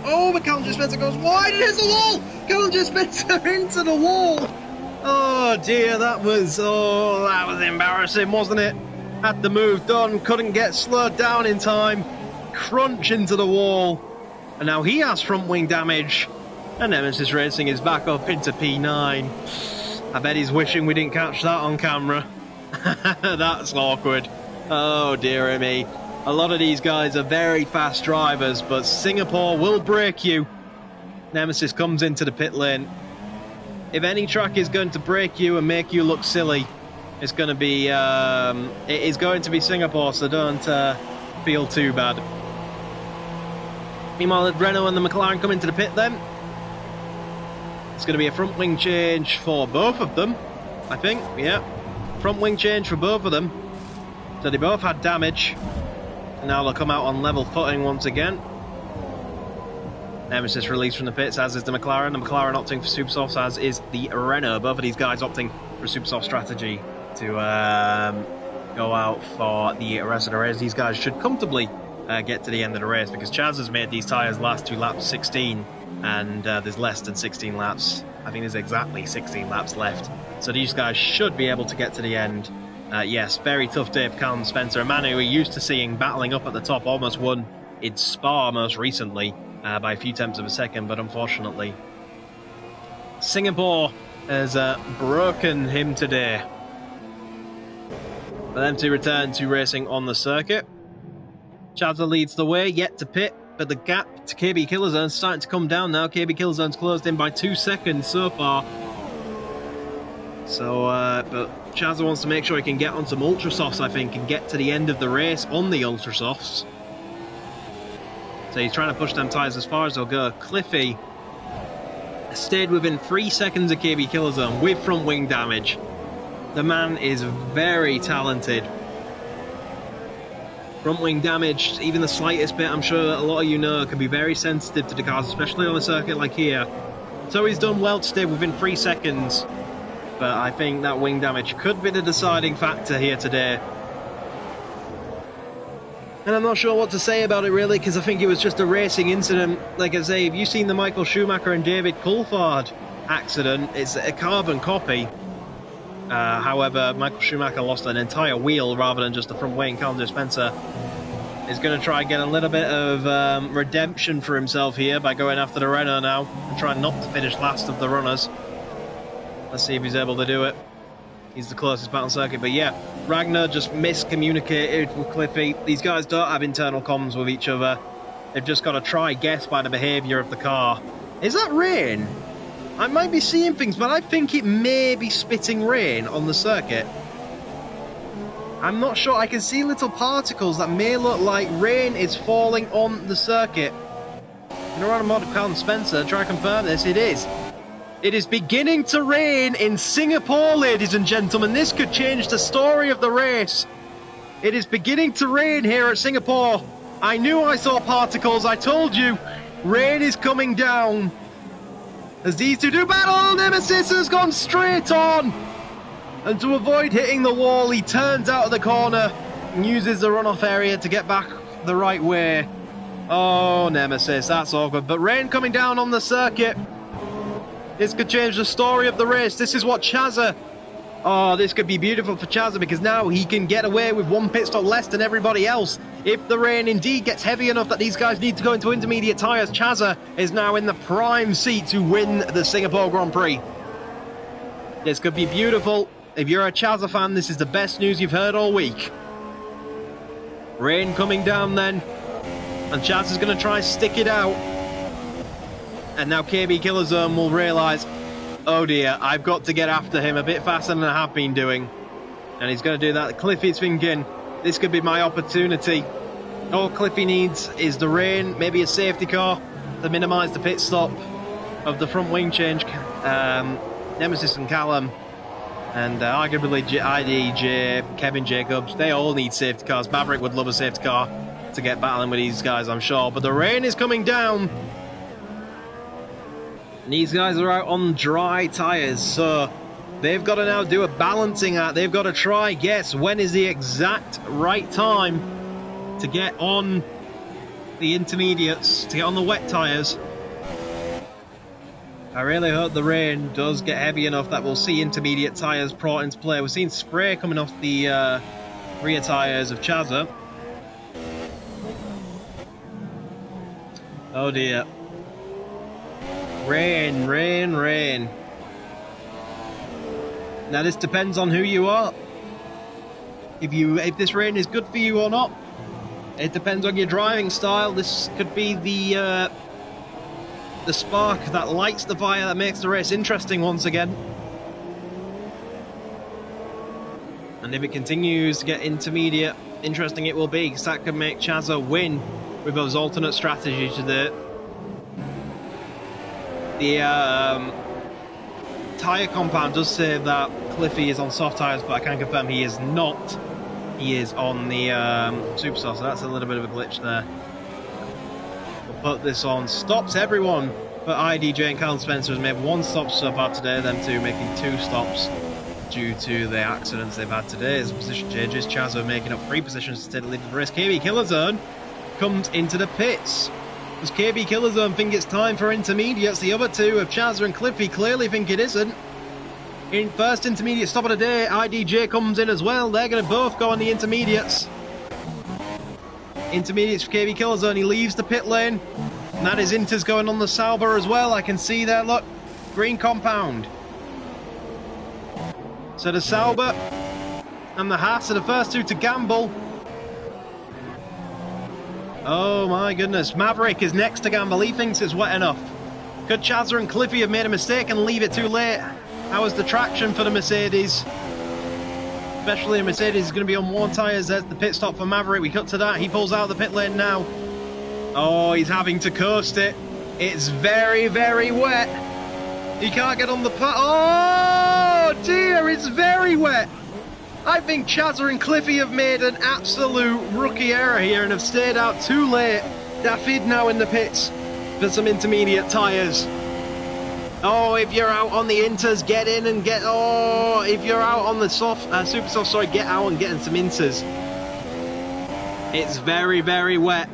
Oh, but Callum J. Spencer goes wide and hits the wall! Callum J. Spencer into the wall! Oh dear, that was embarrassing, wasn't it? Had the move done, couldn't get slowed down in time. Crunch into the wall. And now he has front wing damage. And Nemesis Racing is back up into P9. I bet he's wishing we didn't catch that on camera. That's awkward. Oh dear me. A lot of these guys are very fast drivers, but Singapore will break you. Nemesis comes into the pit lane. If any track is going to break you and make you look silly, it's going to be it is going to be Singapore, so don't feel too bad. Meanwhile, the Renault and the McLaren come into the pit then. It's going to be a front wing change for both of them, I think. Yeah, front wing change for both of them. So they both had damage. And now they'll come out on level footing once again. Nemesis released from the pits, as is the McLaren. The McLaren opting for Supersofts, as is the Renault. Both of these guys opting for a Supersoft strategy to go out for the rest of the race. These guys should comfortably get to the end of the race, because Chaz has made these tyres last 2 laps 16. And there's less than 16 laps. I think there's exactly 16 laps left. So these guys should be able to get to the end. Yes, very tough day for Callum Spencer, a man who we're used to seeing battling up at the top, almost won in Spa most recently by a few tenths of a second, but unfortunately Singapore has broken him today. For them to return to racing on the circuit. Chadza leads the way, yet to pit. But the gap to KB Killzone is starting to come down now. KB Killzone's closed in by 2 seconds so far. So, but Chazza wants to make sure he can get on some Ultrasofts, I think, and get to the end of the race on the Ultrasofts. So he's trying to push them tyres as far as they'll go. Cliffy stayed within 3 seconds of KB Killzone with front wing damage. The man is very talented. Front wing damage, even the slightest bit, I'm sure a lot of you know, can be very sensitive to the cars, especially on a circuit like here. So he's done well to stay within 3 seconds, but I think that wing damage could be the deciding factor here today. And I'm not sure what to say about it really, because I think it was just a racing incident. Like I say, if you've seen the Michael Schumacher and David Coulthard accident, it's a carbon copy. However, Michael Schumacher lost an entire wheel rather than just the front wing. Callum J. Spencer is going to try and get a little bit of redemption for himself here by going after the Renault now and trying not to finish last of the runners. Let's see if he's able to do it. He's the closest battle circuit, but yeah, Ragnar just miscommunicated with Cliffy. These guys don't have internal comms with each other. They've just got to try guess by the behaviour of the car. Is that rain? I might be seeing things, but I think it may be spitting rain on the circuit. I'm not sure. I can see little particles that may look like rain is falling on the circuit. Neuron Mod Calum Spencer, try to confirm this. It is. It is beginning to rain in Singapore, ladies and gentlemen. This could change the story of the race. It is beginning to rain here at Singapore. I knew I saw particles. I told you. Rain is coming down. As these two do battle, Nemesis has gone straight on. And to avoid hitting the wall, he turns out of the corner and uses the runoff area to get back the right way. Oh, Nemesis, that's awkward. But rain coming down on the circuit. This could change the story of the race. This is what Chazza... Oh, this could be beautiful for Chazza because now he can get away with one pit stop less than everybody else. If the rain indeed gets heavy enough that these guys need to go into intermediate tyres, Chazza is now in the prime seat to win the Singapore Grand Prix. This could be beautiful. If you're a Chazza fan, this is the best news you've heard all week. Rain coming down then. And Chazza's going to try and stick it out. And now KB Killer Zone will realise, oh dear, I've got to get after him a bit faster than I have been doing. And he's going to do that. Cliffy's thinking, this could be my opportunity. All Cliffy needs is the rain, maybe a safety car to minimise the pit stop of the front wing change. Nemesis and Callum, and arguably IDJ, Kevin Jacobs, they all need safety cars. Maverick would love a safety car to get battling with these guys, I'm sure. But the rain is coming down. And these guys are out on dry tyres, so they've got to now do a balancing act. They've got to try guess when is the exact right time to get on the intermediates, to get on the wet tyres. I really hope the rain does get heavy enough that we'll see intermediate tyres brought into play. We're seeing spray coming off the rear tyres of Chazza. Oh dear. Rain, rain, rain. Now this depends on who you are. If this rain is good for you or not. It depends on your driving style. This could be the spark that lights the fire that makes the race interesting once again. And if it continues to get intermediate, interesting it will be, because that could make Chazza win with those alternate strategies to the tyre compound does say that Cliffy is on soft tyres, but I can confirm he is not. He is on the Superstar, so that's a little bit of a glitch there. We'll put this on. Stops everyone, but IDJ and Calum Spencer has made one stop so far today, them two making 2 stops due to the accidents they've had today. As position changes, Chazza making up 3 positions to take the lead of the race. KB Killer Zone comes into the pits. Does KB Killer Zone think it's time for intermediates? The other two of Chazza and Cliffy clearly think it isn't. In first intermediate stop of the day, IDJ comes in as well. They're going to both go on the intermediates. Intermediates for KB Killer Zone. He leaves the pit lane. And that is Inter's going on the Sauber as well. I can see there, look. Green compound. So the Sauber and the Haas are the first two to gamble. Oh my goodness. Maverick is next to gamble. He thinks it's wet enough. Could Chazza and Cliffy have made a mistake and leave it too late? How is the traction for the Mercedes? Especially the Mercedes is going to be on worn tyres. There's the pit stop for Maverick. We cut to that. He pulls out of the pit lane now. Oh, he's having to coast it. It's very, very wet. He can't get on the Oh dear, it's very wet. I think Chazza and Cliffy have made an absolute rookie error here and have stayed out too late. Daffyd now in the pits for some intermediate tyres. Oh, if you're out on the Inters, get in and get... Oh, if you're out on the super soft, sorry, get out and get in some Inters. It's very, very wet.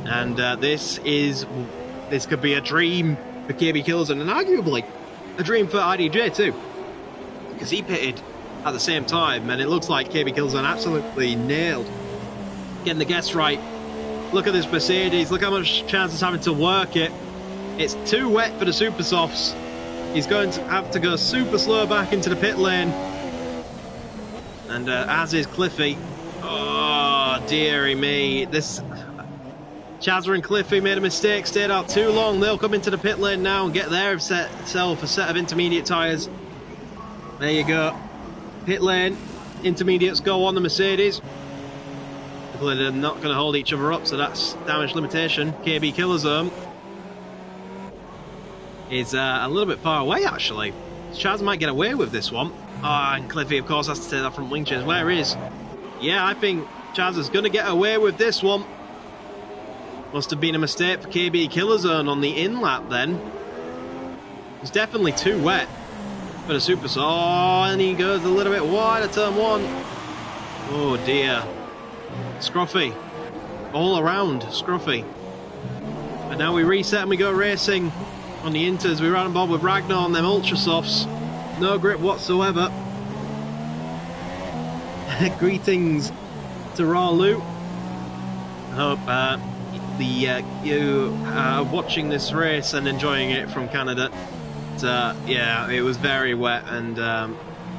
And this could be a dream for KB Killer Zone, and arguably a dream for IDJ too. Because he pitted at the same time, and it looks like KB Killer Zone absolutely nailed getting the guess right. Look at this Mercedes. Look how much Chaz is having to work it. It's too wet for the super softs. He's going to have to go super slow back into the pit lane. And as is Cliffy. Oh, dearie me. This Chazza and Cliffy made a mistake, stayed out too long. They'll come into the pit lane now and get themselves a set of intermediate tyres. There you go. Pit lane. Intermediates go on the Mercedes. They're not going to hold each other up, so that's damage limitation. KB Killer Zone is a little bit far away, actually. Chaz might get away with this one. Oh, and Cliffy, of course, has to take that front wing change. Where is? Yeah, I think Chaz is going to get away with this one. Must have been a mistake for KB Killer Zone on the in-lap then. It's definitely too wet for the Super. Oh, and he goes a little bit wide at turn one. Oh, dear. Scruffy. All around Scruffy. But now we reset and we go racing on the Inters. We run Bob with Ragnar on them Ultra Softs. No grip whatsoever. Greetings to Raw Loot. I hope you are watching this race and enjoying it from Canada. Yeah, it was very wet and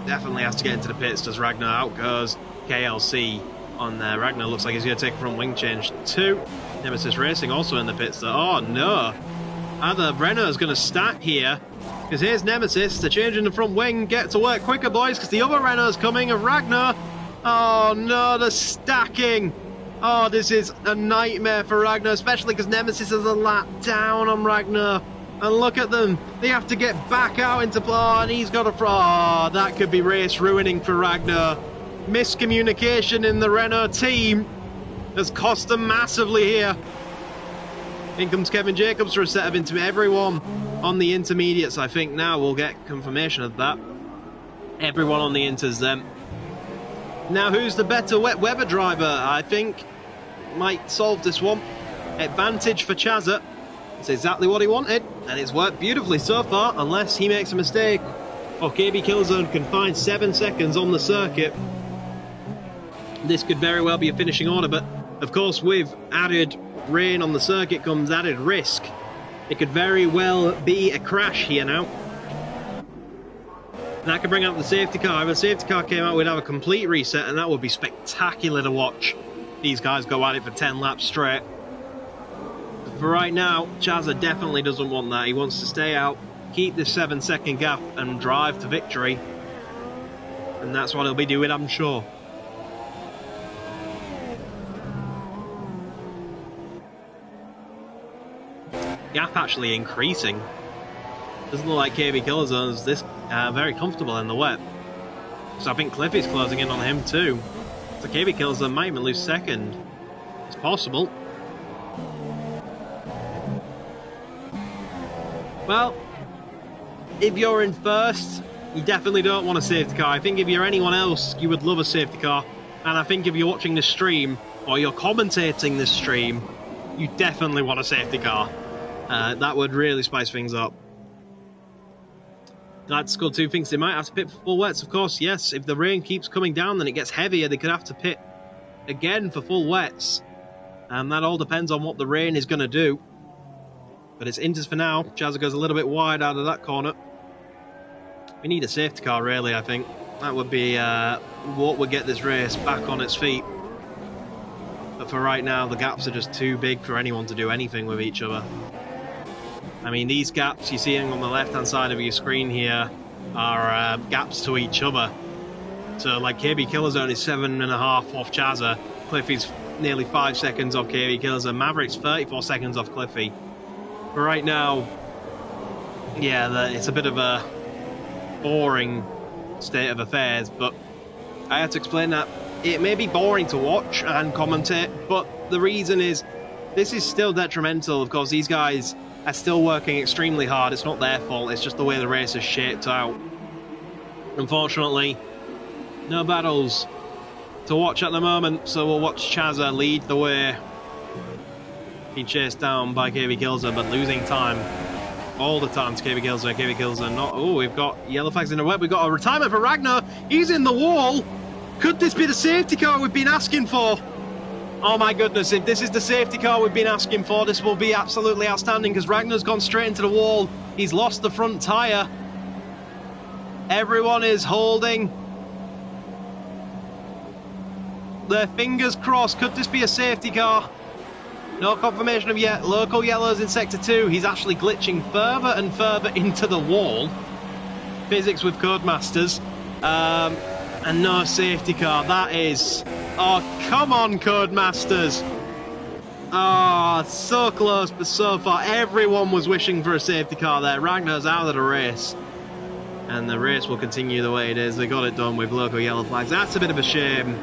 definitely has to get into the pits. Does Ragnar? Out goes KLC on there. Ragnar looks like he's going to take a front wing change too. Nemesis Racing also in the pits though. Oh no! Either Renault's going to stack here, because here's Nemesis. They're changing the front wing. Get to work quicker, boys, because the other Renault's coming of Ragnar. Oh no, the stacking. Oh, this is a nightmare for Ragnar, especially because Nemesis is a lap down on Ragnar. And look at them. They have to get back out into play. Oh, and he's got a... Oh, that could be race ruining for Ragnar. Miscommunication in the Renault team has cost them massively here. In comes Kevin Jacobs for a set of everyone on the intermediates. I think now we'll get confirmation of that. Everyone on the inters then. Now who's the better wet weather driver? I think might solve this one. Advantage for Chazza. It's exactly what he wanted, and it's worked beautifully so far, unless he makes a mistake or KB Killzone can find 7 seconds on the circuit. This could very well be a finishing order, but of course with added rain on the circuit comes added risk. It could very well be a crash here now. That could bring out the safety car. If a safety car came out, we'd have a complete reset, and that would be spectacular to watch. These guys go at it for 10 laps straight. But for right now, Chazza definitely doesn't want that. He wants to stay out, keep this 7-second gap, and drive to victory. And that's what he'll be doing, I'm sure. Gap actually increasing. Doesn't look like KB Killerzone's this very comfortable in the wet. So I think Cliffy's closing in on him too. So KB Killzone might even lose second. It's possible. Well, if you're in first, you definitely don't want a safety car. I think if you're anyone else, you would love a safety car. And I think if you're watching this stream, or you're commentating this stream, you definitely want a safety car. That would really spice things up. I'd score 2 things. They might have to pit for full wets, of course, yes. If the rain keeps coming down, then it gets heavier. They could have to pit again for full wets. And that all depends on what the rain is going to do. But it's inters for now. Chazza goes a little bit wide out of that corner. We need a safety car, really, I think. That would be what would get this race back on its feet. But for right now, the gaps are just too big for anyone to do anything with each other. I mean, these gaps you're seeing on the left-hand side of your screen here are gaps to each other. So, like, KB Killzone is 7.5 off Chazza. Cliffy's nearly 5 seconds off KB Killzone. Maverick's 34 seconds off Cliffy. But right now, yeah, it's a bit of a boring state of affairs, but I had to explain that it may be boring to watch and commentate, but the reason is this is still detrimental. Of course, these guys are still working extremely hard. It's not their fault. It's just the way the race is shaped out. Unfortunately, no battles to watch at the moment, so we'll watch Chazza lead the way. Being chased down by KB Killzone, but losing time all the time to KB Killzone. KB Killzone not... Oh, we've got yellow flags in the web. We've got a retirement for Ragnar. He's in the wall. Could this be the safety car we've been asking for? Oh my goodness, if this is the safety car we've been asking for, this will be absolutely outstanding because Ragnar's gone straight into the wall. He's lost the front tyre. Everyone is holding their fingers crossed. Could this be a safety car? No confirmation of yet. Local yellows in sector 2. He's actually glitching further and further into the wall. Physics with Codemasters. And no safety car. That is... Oh, come on, Codemasters. Oh, so close, but so far. Everyone was wishing for a safety car there. Ragnar's out of the race. And the race will continue the way it is. They got it done with local yellow flags. That's a bit of a shame.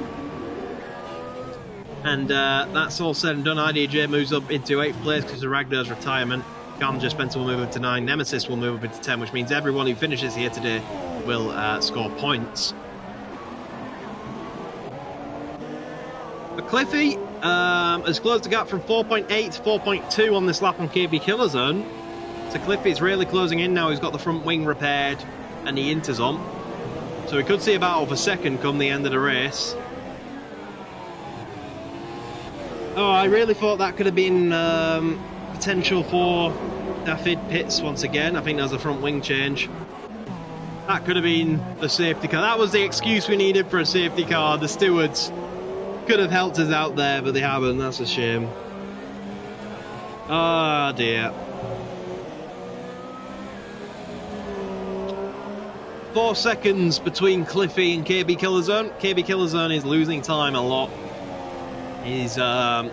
And that's all said and done. IDJ moves up into 8th place because of Ragnar's retirement. Carnage Spencer will move up to 9. Nemesis will move up into 10, which means everyone who finishes here today will score points. But Cliffy has closed the gap from 4.8 to 4.2 on this lap on KB Killer Zone. So Cliffy's really closing in now. He's got the front wing repaired and the inters on. So we could see a battle for second come the end of the race. Oh, I really thought that could have been potential for David Pitts once again. I think that was a front wing change. That could have been the safety car. That was the excuse we needed for a safety car. The stewards could have helped us out there, but they haven't. That's a shame. Oh dear. 4 seconds between Cliffy and KB Killer Zone. KB Killer Zone is losing time a lot. He's not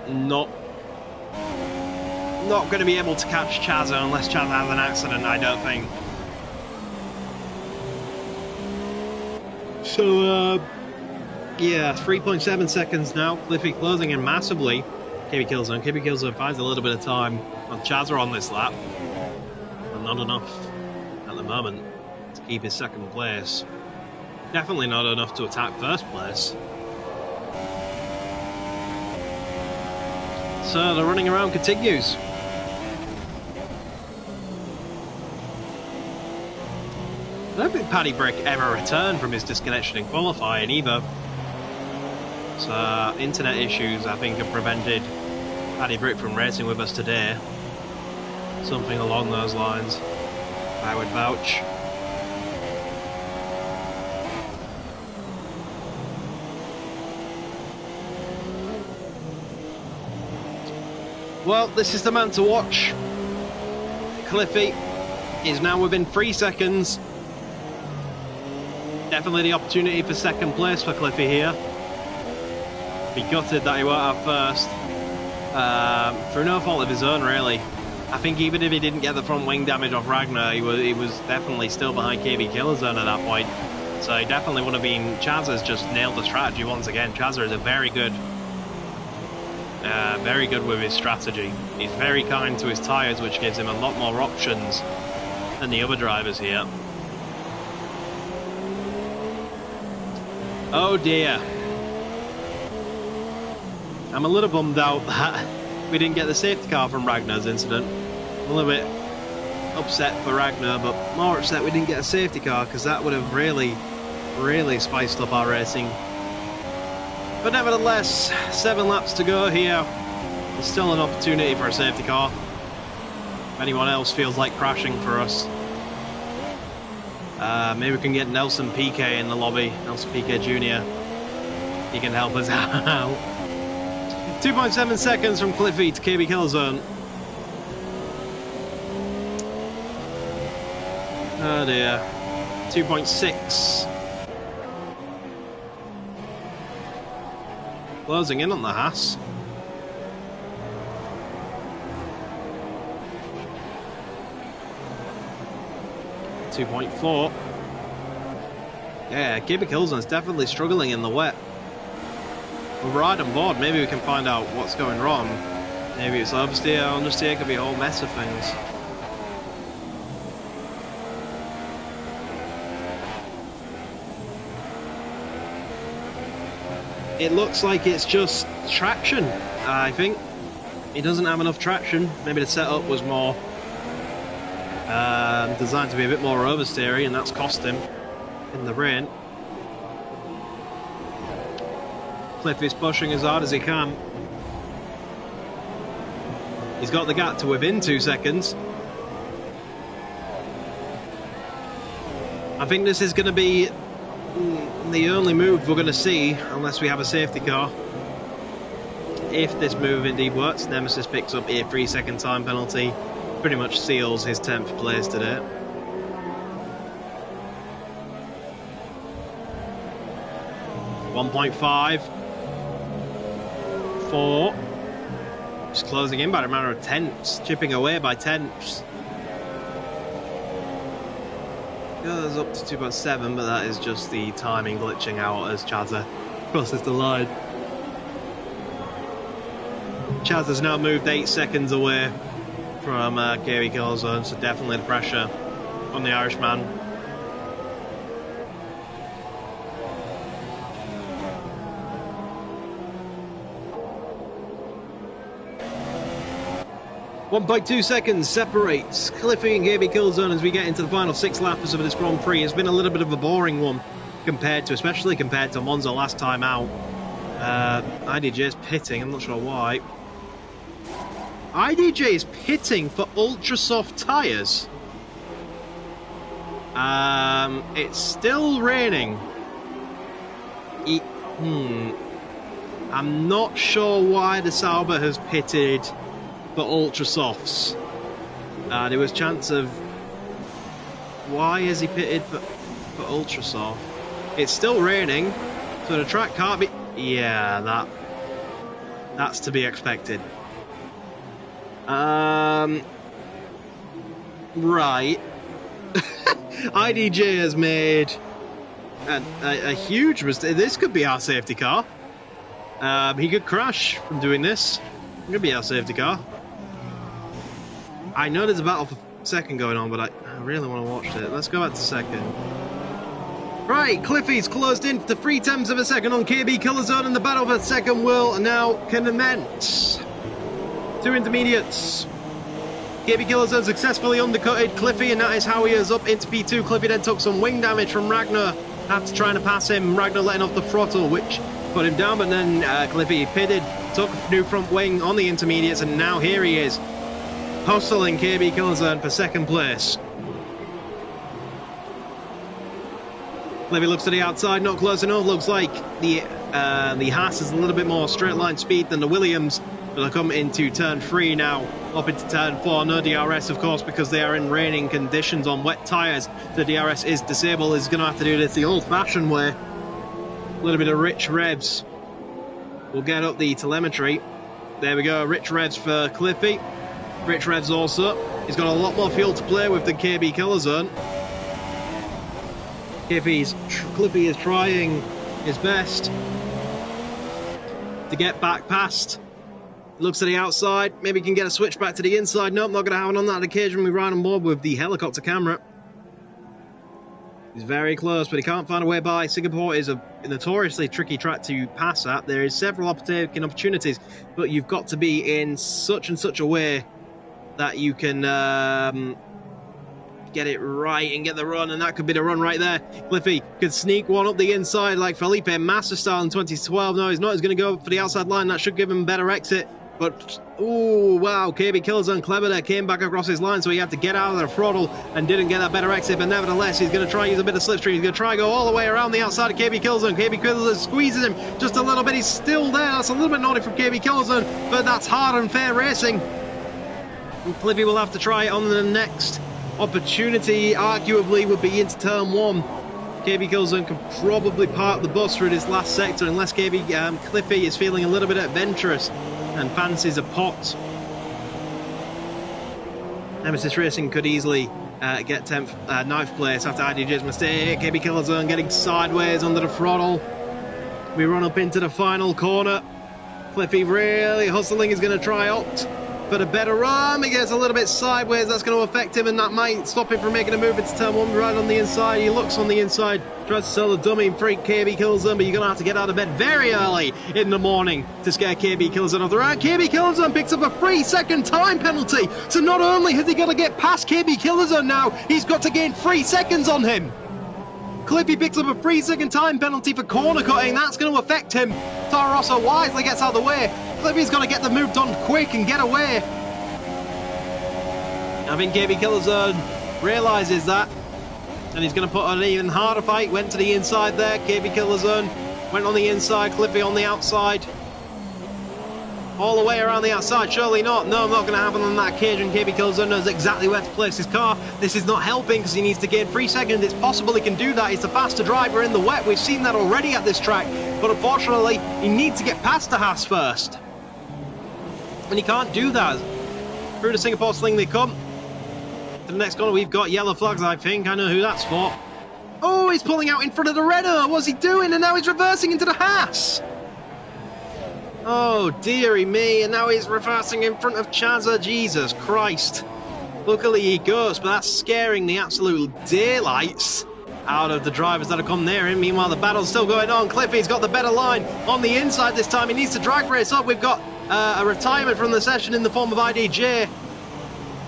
going to be able to catch Chazza unless Chazza has an accident, I don't think. So, yeah, 3.7 seconds now. Cliffy closing in massively. KB Killzone. KB Killzone finds a little bit of time on Chazza on this lap. But not enough at the moment to keep his second place. Definitely not enough to attack first place. So the running around continues. I don't think Paddy Brick ever returned from his disconnection in qualifying either. So internet issues I think have prevented Paddy Brick from racing with us today. Something along those lines, I would vouch. Well, this is the man to watch. Cliffy is now within 3 seconds. Definitely the opportunity for second place for Cliffy here. Be gutted that he won't have first. Through no fault of his own, really. I think even if he didn't get the front wing damage off Ragnar, he was definitely still behind KB Killer Zone at that point. So he definitely would have been... Chazza's just nailed the strategy once again. Chazza is a very good with his strategy. He's very kind to his tyres, which gives him a lot more options than the other drivers here. Oh dear. I'm a little bummed out that we didn't get the safety car from Ragnar's incident. I'm a little bit upset for Ragnar, but more upset we didn't get a safety car because that would have really spiced up our racing. But nevertheless, 7 laps to go here. There's still an opportunity for a safety car. If anyone else feels like crashing for us. Maybe we can get Nelson PK in the lobby. Nelson PK Jr. He can help us out. 2.7 seconds from Cliffy to KB Killzone. Oh dear. 2.6. Closing in on the Haas. .4. Yeah, KB Killzone's definitely struggling in the wet. We're right on board. Maybe we can find out what's going wrong. Maybe it's oversteer, understeer, could be a whole mess of things. It looks like it's just traction, I think. He doesn't have enough traction. Maybe the setup was more designed to be a bit more oversteery, and that's cost him in the rain. Cliff is pushing as hard as he can. He's got the gap to within 2 seconds. I think this is going to be the only move we're going to see unless we have a safety car. If this move indeed works, Nemesis picks up a 3-second time penalty. Pretty much seals his 10th place today. .5. 4. Just closing in by a matter of tenths, chipping away by tenths. Goes up to 2.7, but that is just the timing glitching out as Chazza crosses the line. Chaz has now moved 8 seconds away from KB Killzone, so definitely the pressure on the Irishman. .2 seconds separates Cliffy and KB Killzone as we get into the final 6 lappers of this Grand Prix. It's been a little bit of a boring one especially compared to Monza last time out. IDJ's pitting, I'm not sure why. IDJ is pitting for ultra soft tyres. It's still raining. I'm not sure why the Sauber has pitted for ultra softs. There was chance of why has he pitted for ultra soft? It's still raining, so the track can't be. Yeah, that's to be expected. Right. IDJ has made a huge mistake. This could be our safety car. He could crash from doing this. It could be our safety car. I know there's a battle for second going on, but I really want to watch it. Let's go back to second. Right, Cliffy's closed in to 0.3 of a second on KB Killzone, and the battle for second will now commence. 2 intermediates. KB Killzone successfully undercutted Cliffy, and that is how he is up into P2. Cliffy then took some wing damage from Ragnar after trying to pass him. Ragnar letting off the throttle, which put him down, but then Cliffy pitted, took new front wing on the intermediates, and now here he is, hustling KB Killzone for second place. Cliffy looks to the outside, not close enough. Looks like the Haas is a little bit more straight line speed than the Williams. They'll come into turn 3 now, up into turn 4. No DRS, of course, because they are in raining conditions on wet tyres. The DRS is disabled. He's going to have to do this the old-fashioned way. A little bit of rich revs. We'll get up the telemetry. There we go, rich revs for Cliffy. Rich revs also. He's got a lot more fuel to play with than KB Killzone. Cliffy is trying his best to get back past. Looks to the outside, maybe he can get a switch back to the inside. Nope, not going to happen on that occasion. We ride on board with the helicopter camera. He's very close, but he can't find a way by. Singapore is a notoriously tricky track to pass at. There is several overtaking opportunities, but you've got to be in such and such a way that you can get it right and get the run, and that could be the run right there. Cliffy could sneak one up the inside like Felipe Massa style in 2012. No, he's not. He's going to go for the outside line. That should give him a better exit. But, oh, wow, KB Killzone clever there, came back across his line, so he had to get out of the throttle and didn't get that better exit. But nevertheless, he's going to try use a bit of slipstream. He's going to try go all the way around the outside of KB Killzone. KB Killzone squeezes him just a little bit. He's still there. That's a little bit naughty from KB Killzone, but that's hard and fair racing. And Cliffy will have to try it on the next opportunity, arguably, would be into turn 1. KB Killzone could probably park the bus through this last sector unless Cliffy is feeling a little bit adventurous and fancies a pot. Nemesis Racing could easily get 9th place after IDJ's mistake. KB Killzone getting sideways under the throttle. We run up into the final corner. Cliffy really hustling, is going to try opt for the better run. He gets a little bit sideways. That's going to affect him, and that might stop him from making a move into turn 1 right on the inside. He looks on the inside, tries to sell the dummy freak KB Killzone, but you're going to have to get out of bed very early in the morning to scare KB Killzone off the road. KB Killzone picks up a 3-second time penalty. So not only has he got to get past KB Killzone now, he's got to gain 3 seconds on him. Cliffy picks up a 3-second time penalty for corner cutting. That's going to affect him. Toro Rosso wisely gets out of the way. Cliffy's got to get the move done quick and get away. I think KB Killzone realises that, and he's going to put on an even harder fight. Went to the inside there. KB Killzone went on the inside. Cliffy on the outside. All the way around the outside. Surely not. No, not going to happen on that occasion. KB Killzone knows exactly where to place his car. This is not helping because he needs to gain 3 seconds. It's possible he can do that. He's the faster driver in the wet. We've seen that already at this track. But unfortunately, he needs to get past the Haas first. And he can't do that. Through the Singapore Sling they come. To the next corner, we've got yellow flags, I think. I know who that's for. Oh, he's pulling out in front of the Renault. What's he doing? And now he's reversing into the Haas. Oh, dearie me. And now he's reversing in front of Chazza. Jesus Christ. Luckily he goes, but that's scaring the absolute daylights out of the drivers that have come near him. Meanwhile, the battle's still going on. Cliffy's got the better line on the inside this time. He needs to drag race up. We've got a retirement from the session in the form of IDJ.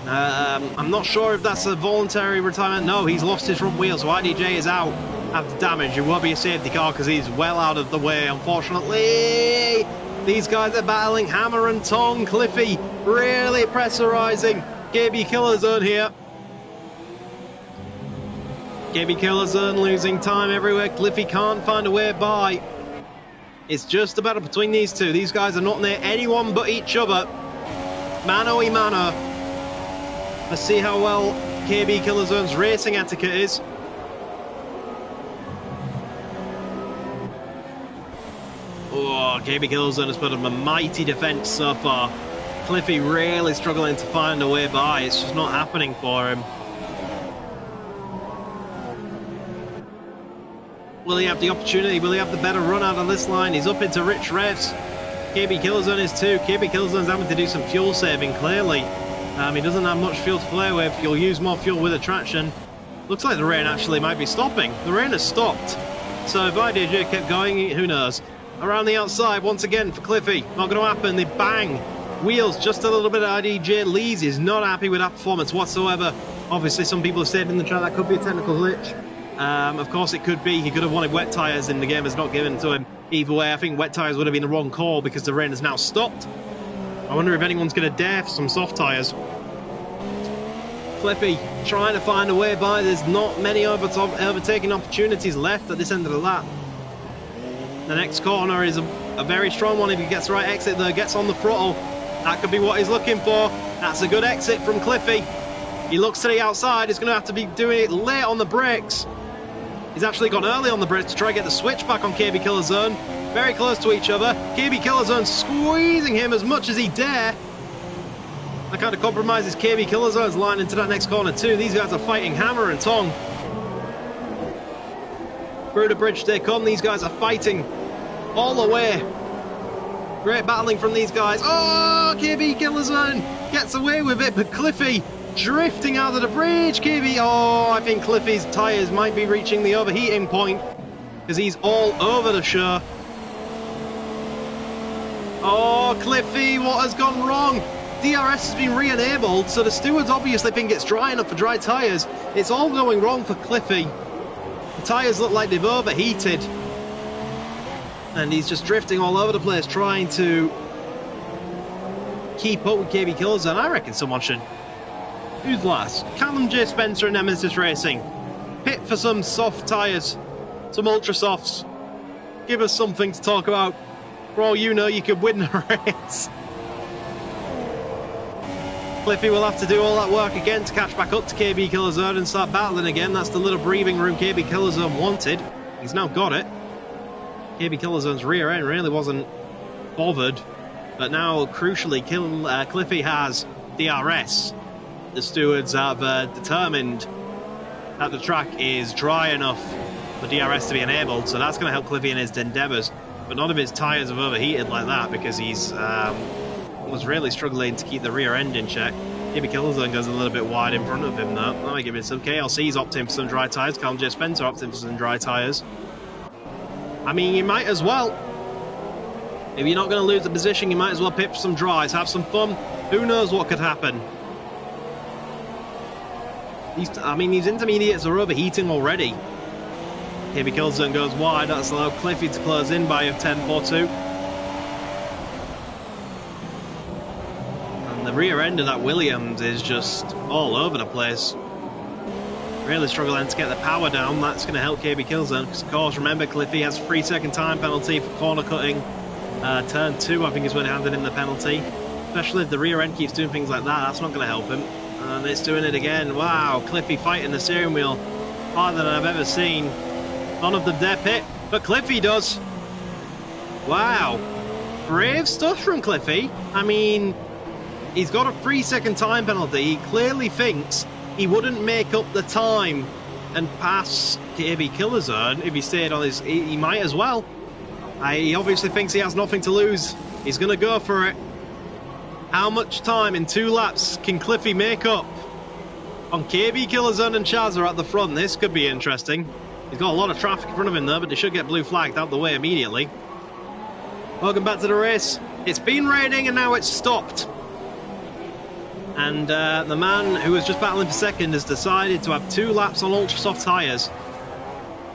I'm not sure if that's a voluntary retirement. No, he's lost his front wheel, so IDJ is out after damage. It won't be a safety car because he's well out of the way, unfortunately. These guys are battling hammer and tongue. Cliffy really pressurizing KB Killzone here. KB Killzone losing time everywhere. Cliffy can't find a way by. It's just a battle between these two. These guys are not near anyone but each other. Mano-y-mano. Let's see how well KB Killzone's racing etiquette is. Oh, KB Killzone has put up a mighty defense so far. Cliffy really struggling to find a way by. It's just not happening for him. Will he have the opportunity? Will he have the better run out of this line? He's up into rich revs. KB Killzone is too. KB Killzone's having to do some fuel saving, clearly. He doesn't have much fuel to play with. He'll use more fuel with attraction. Looks like the rain actually might be stopping. The rain has stopped. So if IDJ kept going, who knows? Around the outside, once again for Cliffy. Not going to happen. They bang. Wheels just a little bit of IDJ. Lees is not happy with that performance whatsoever. Obviously, some people have said in the chat that could be a technical glitch. Of course it could be. He could have wanted wet tyres and the game has not given to him. Either way, I think wet tyres would have been the wrong call because the rain has now stopped. I wonder if anyone's going to dare for some soft tyres. Cliffy trying to find a way by. There's not many overtaking opportunities left at this end of the lap. The next corner is a very strong one if he gets the right exit there, gets on the throttle. That could be what he's looking for. That's a good exit from Cliffy. He looks to the outside. He's going to have to be doing it late on the brakes. He's actually gone early on the brakes to try and get the switch back on KB Killzone. Very close to each other. KB Killzone squeezing him as much as he dare. That kind of compromises KB Killzone's line into that next corner too. These guys are fighting hammer and tongue. Through the bridge they come. These guys are fighting all the way. Great battling from these guys. Oh, KB Killzone gets away with it, but Cliffy drifting out of the bridge. KB, oh, I think Cliffy's tyres might be reaching the overheating point because he's all over the show. Oh, Cliffy, what has gone wrong? DRS has been re-enabled, so the stewards obviously think it's dry enough for dry tyres. It's all going wrong for Cliffy. The tyres look like they've overheated. And he's just drifting all over the place, trying to keep up with KB Killzone. I reckon someone should... Who's last? Callum J. Spencer and Nemesis Racing. Pit for some soft tyres. Some ultra softs. Give us something to talk about. For all you know, you could win the race. Cliffy will have to do all that work again to catch back up to KB Killzone and start battling again. That's the little breathing room KB Killzone wanted. He's now got it. KB Killzone's rear end really wasn't bothered. But now, crucially, Cliffy has DRS. The stewards have determined that the track is dry enough for DRS to be enabled, so that's going to help Cliffy in his endeavours. But none of his tyres have overheated like that because he's was really struggling to keep the rear end in check. Maybe Killzone goes a little bit wide in front of him though. I might give it some. KLC's opting for some dry tyres. Callum J. Spencer opting for some dry tyres. I mean, you might as well. If you're not going to lose the position, you might as well pitch some dries, have some fun. Who knows what could happen? These intermediates are overheating already. KB Killzone goes wide. That's allowed Cliffy to close in by a 10-4-2. And the rear end of that Williams is just all over the place. Really struggling to get the power down. That's going to help KB Killzone because, of course, remember, Cliffy has a 3-second time penalty for corner cutting. Turn 2, I think, is when he handed in the penalty. Especially if the rear end keeps doing things like that, that's not going to help him. And it's doing it again. Wow, Cliffy fighting the steering wheel harder than I've ever seen. None of them dare pit, but Cliffy does. Wow. Brave stuff from Cliffy. I mean, he's got a 3-second time penalty. He clearly thinks he wouldn't make up the time and pass KB Killzone if he stayed on his... He might as well. He obviously thinks he has nothing to lose. He's going to go for it. How much time in 2 laps can Cliffy make up on KB Killzone and Chazza at the front? This could be interesting. He's got a lot of traffic in front of him there, but they should get blue flagged out the way immediately. Welcome back to the race. It's been raining and now it's stopped. And the man who was just battling for second has decided to have 2 laps on ultra soft tyres.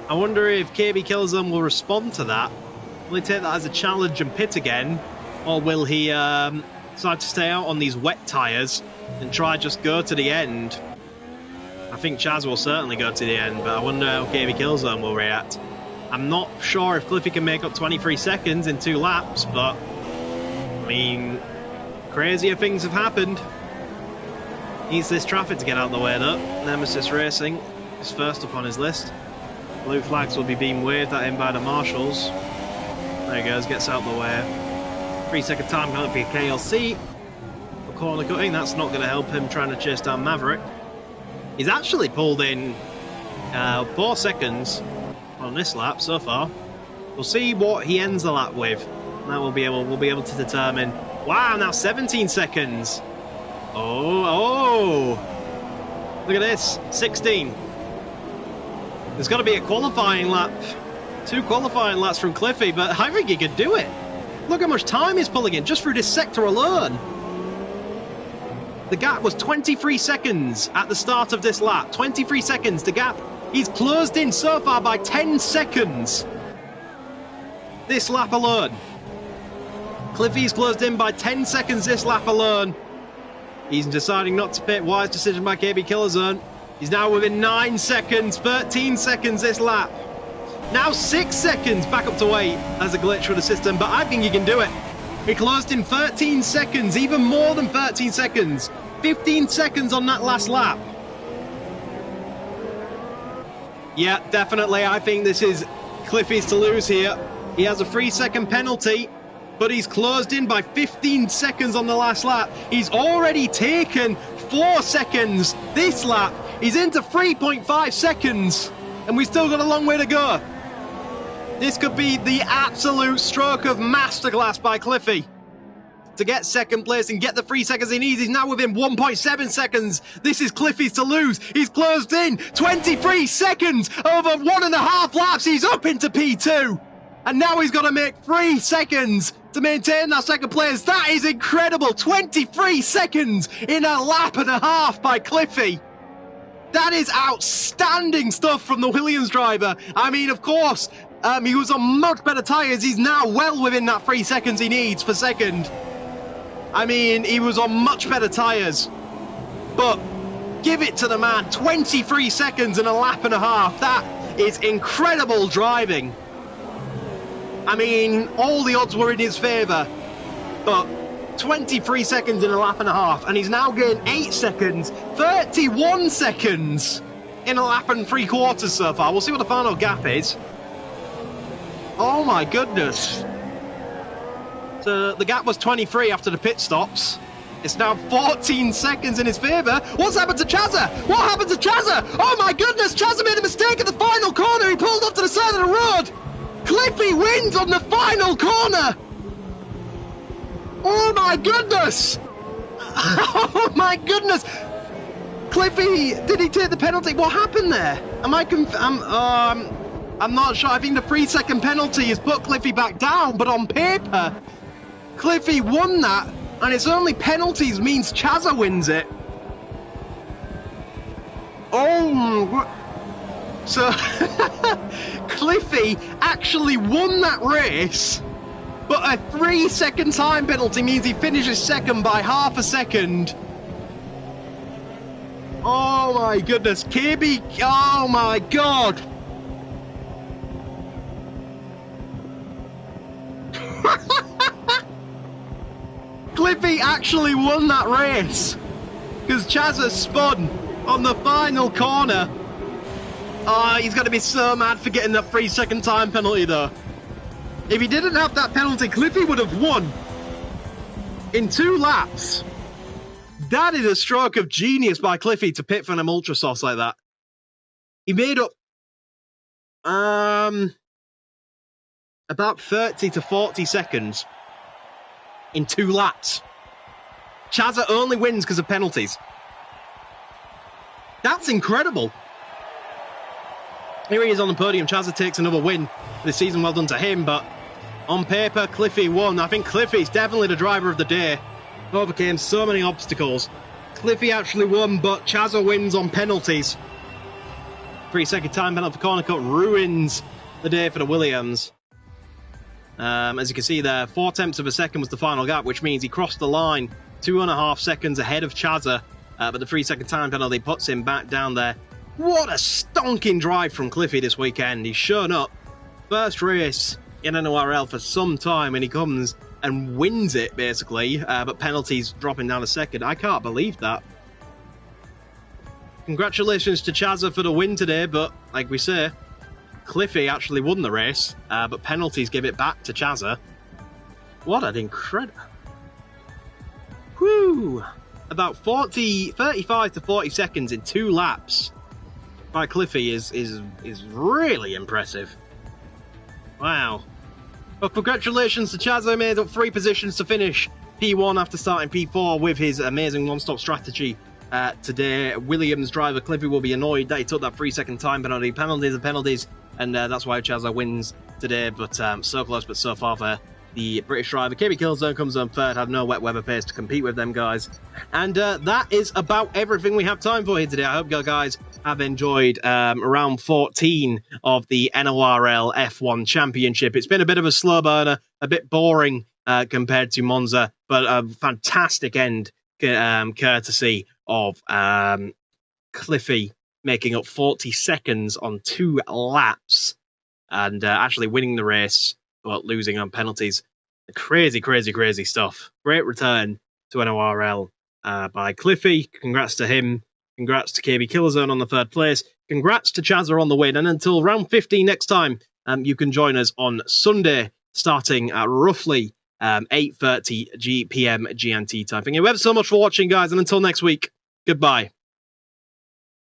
I wonder if KB Killzone will respond to that. Will he take that as a challenge and pit again? Or will he decide to stay out on these wet tyres and try just go to the end? I think Chaz will certainly go to the end, but I wonder how KB Killzone will react. I'm not sure if Cliffy can make up 23 seconds in 2 laps, but I mean, crazier things have happened. Needs this traffic to get out of the way though. Nemesis Racing is first up on his list. Blue flags will be being waved at him by the marshals. There he goes, gets out of the way. 3-second time penalty for KLC. For corner cutting, that's not going to help him trying to chase down Maverick. He's actually pulled in 4 seconds on this lap so far. We'll see what he ends the lap with. That we'll be able to determine. Wow, now 17 seconds. Oh, look at this, 16. There's got to be a qualifying lap. 2 qualifying laps from Cliffy, but I think he could do it. Look how much time he's pulling in just through this sector alone. The gap was 23 seconds at the start of this lap. 23 seconds, the gap. He's closed in so far by 10 seconds. This lap alone. Cliffy's closed in by 10 seconds this lap alone. He's deciding not to pit. Wise decision by KB Killzone. He's now within 9 seconds, 13 seconds this lap. Now 6 seconds, back up to 8 as a glitch for the system, but I think he can do it. He closed in 13 seconds, even more than 13 seconds. 15 seconds on that last lap. Yeah, definitely. I think this is Cliffy's to lose here. He has a 3-second penalty, but he's closed in by 15 seconds on the last lap. He's already taken 4 seconds this lap. He's into 3.5 seconds, and we've still got a long way to go. This could be the absolute stroke of masterclass by Cliffy to get second place and get the 3 seconds he needs. He's now within 1.7 seconds. This is Cliffy's to lose. He's closed in 23 seconds over 1.5 laps. He's up into P2. And now he's got to make 3 seconds to maintain that second place. That is incredible. 23 seconds in a lap and a half by Cliffy. That is outstanding stuff from the Williams driver. I mean, of course, he was on much better tyres. He's now well within that 3 seconds he needs for second. I mean, he was on much better tyres. But give it to the man. 23 seconds in a lap and a half. That is incredible driving. I mean, all the odds were in his favour. But 23 seconds in a lap and a half. And he's now gained 8 seconds. 31 seconds in a lap and 3/4 so far. We'll see what the final gap is. Oh my goodness. So the gap was 23 after the pit stops. It's now 14 seconds in his favour. What's happened to Chazza? What happened to Chazza? Oh my goodness, Chazza made a mistake at the final corner. He pulled off to the side of the road. Cliffy wins on the final corner. Oh my goodness. Oh my goodness. Cliffy, did he take the penalty? What happened there? I'm not sure. I think the 3-second penalty has put Cliffy back down, but on paper, Cliffy won that, and it's only penalties means Chazza wins it. Oh, so Cliffy actually won that race But a 3-second time penalty means he finishes second by half a second. Oh my goodness, Kirby, oh my god. Cliffy actually won that race because Chazza spun on the final corner. Oh, he's going to be so mad for getting that 3-second time penalty though. If he didn't have that penalty, Cliffy would have won in 2 laps. That is a stroke of genius by Cliffy to pit for an ultra sauce like that. He made up about 30 to 40 seconds in 2 laps. Chazza only wins because of penalties. That's incredible. Here he is on the podium. Chazza takes another win this season. Well done to him, but on paper, Cliffy won. I think Cliffy's definitely the driver of the day. Overcame so many obstacles. Cliffy actually won, but Chazza wins on penalties. 3-second time penalty for corner cut ruins the day for the Williams. As you can see there, 4/10 of a second was the final gap, which means he crossed the line 2.5 seconds ahead of Chazza, but the 3-second time penalty puts him back down there. What a stonking drive from Cliffy this weekend. He's shown up. First race in NORL for some time, and he comes and wins it, basically, but penalties dropping down a second. I can't believe that. Congratulations to Chazza for the win today, but like we say, Cliffy actually won the race, but penalties give it back to Chazza. What an incredible... Whew! About 35 to 40 seconds in 2 laps by Cliffy is really impressive. Wow. Well, congratulations to Chazza, who made up 3 positions to finish P1 after starting P4 with his amazing one-stop strategy today. Williams driver Cliffy will be annoyed that he took that 3-second time penalty. Penalties are penalties, and that's why Chazza wins today, but so close but so far for the British driver. KB Killzone comes on third, have no wet weather pace to compete with them guys. And that is about everything we have time for here today. I hope you guys have enjoyed round 14 of the NORL F1 Championship. It's been a bit of a slow burner, a bit boring compared to Monza, but a fantastic end courtesy of Cliffy making up 40 seconds on 2 laps and actually winning the race, but losing on penalties. Crazy, crazy, crazy stuff. Great return to NORL by Cliffy. Congrats to him. Congrats to KB Killzone on the 3rd place. Congrats to Chazza on the win. And until round 15 next time, you can join us on Sunday, starting at roughly 8:30 p.m. GMT time. Thank you ever so much for watching, guys. And until next week, goodbye.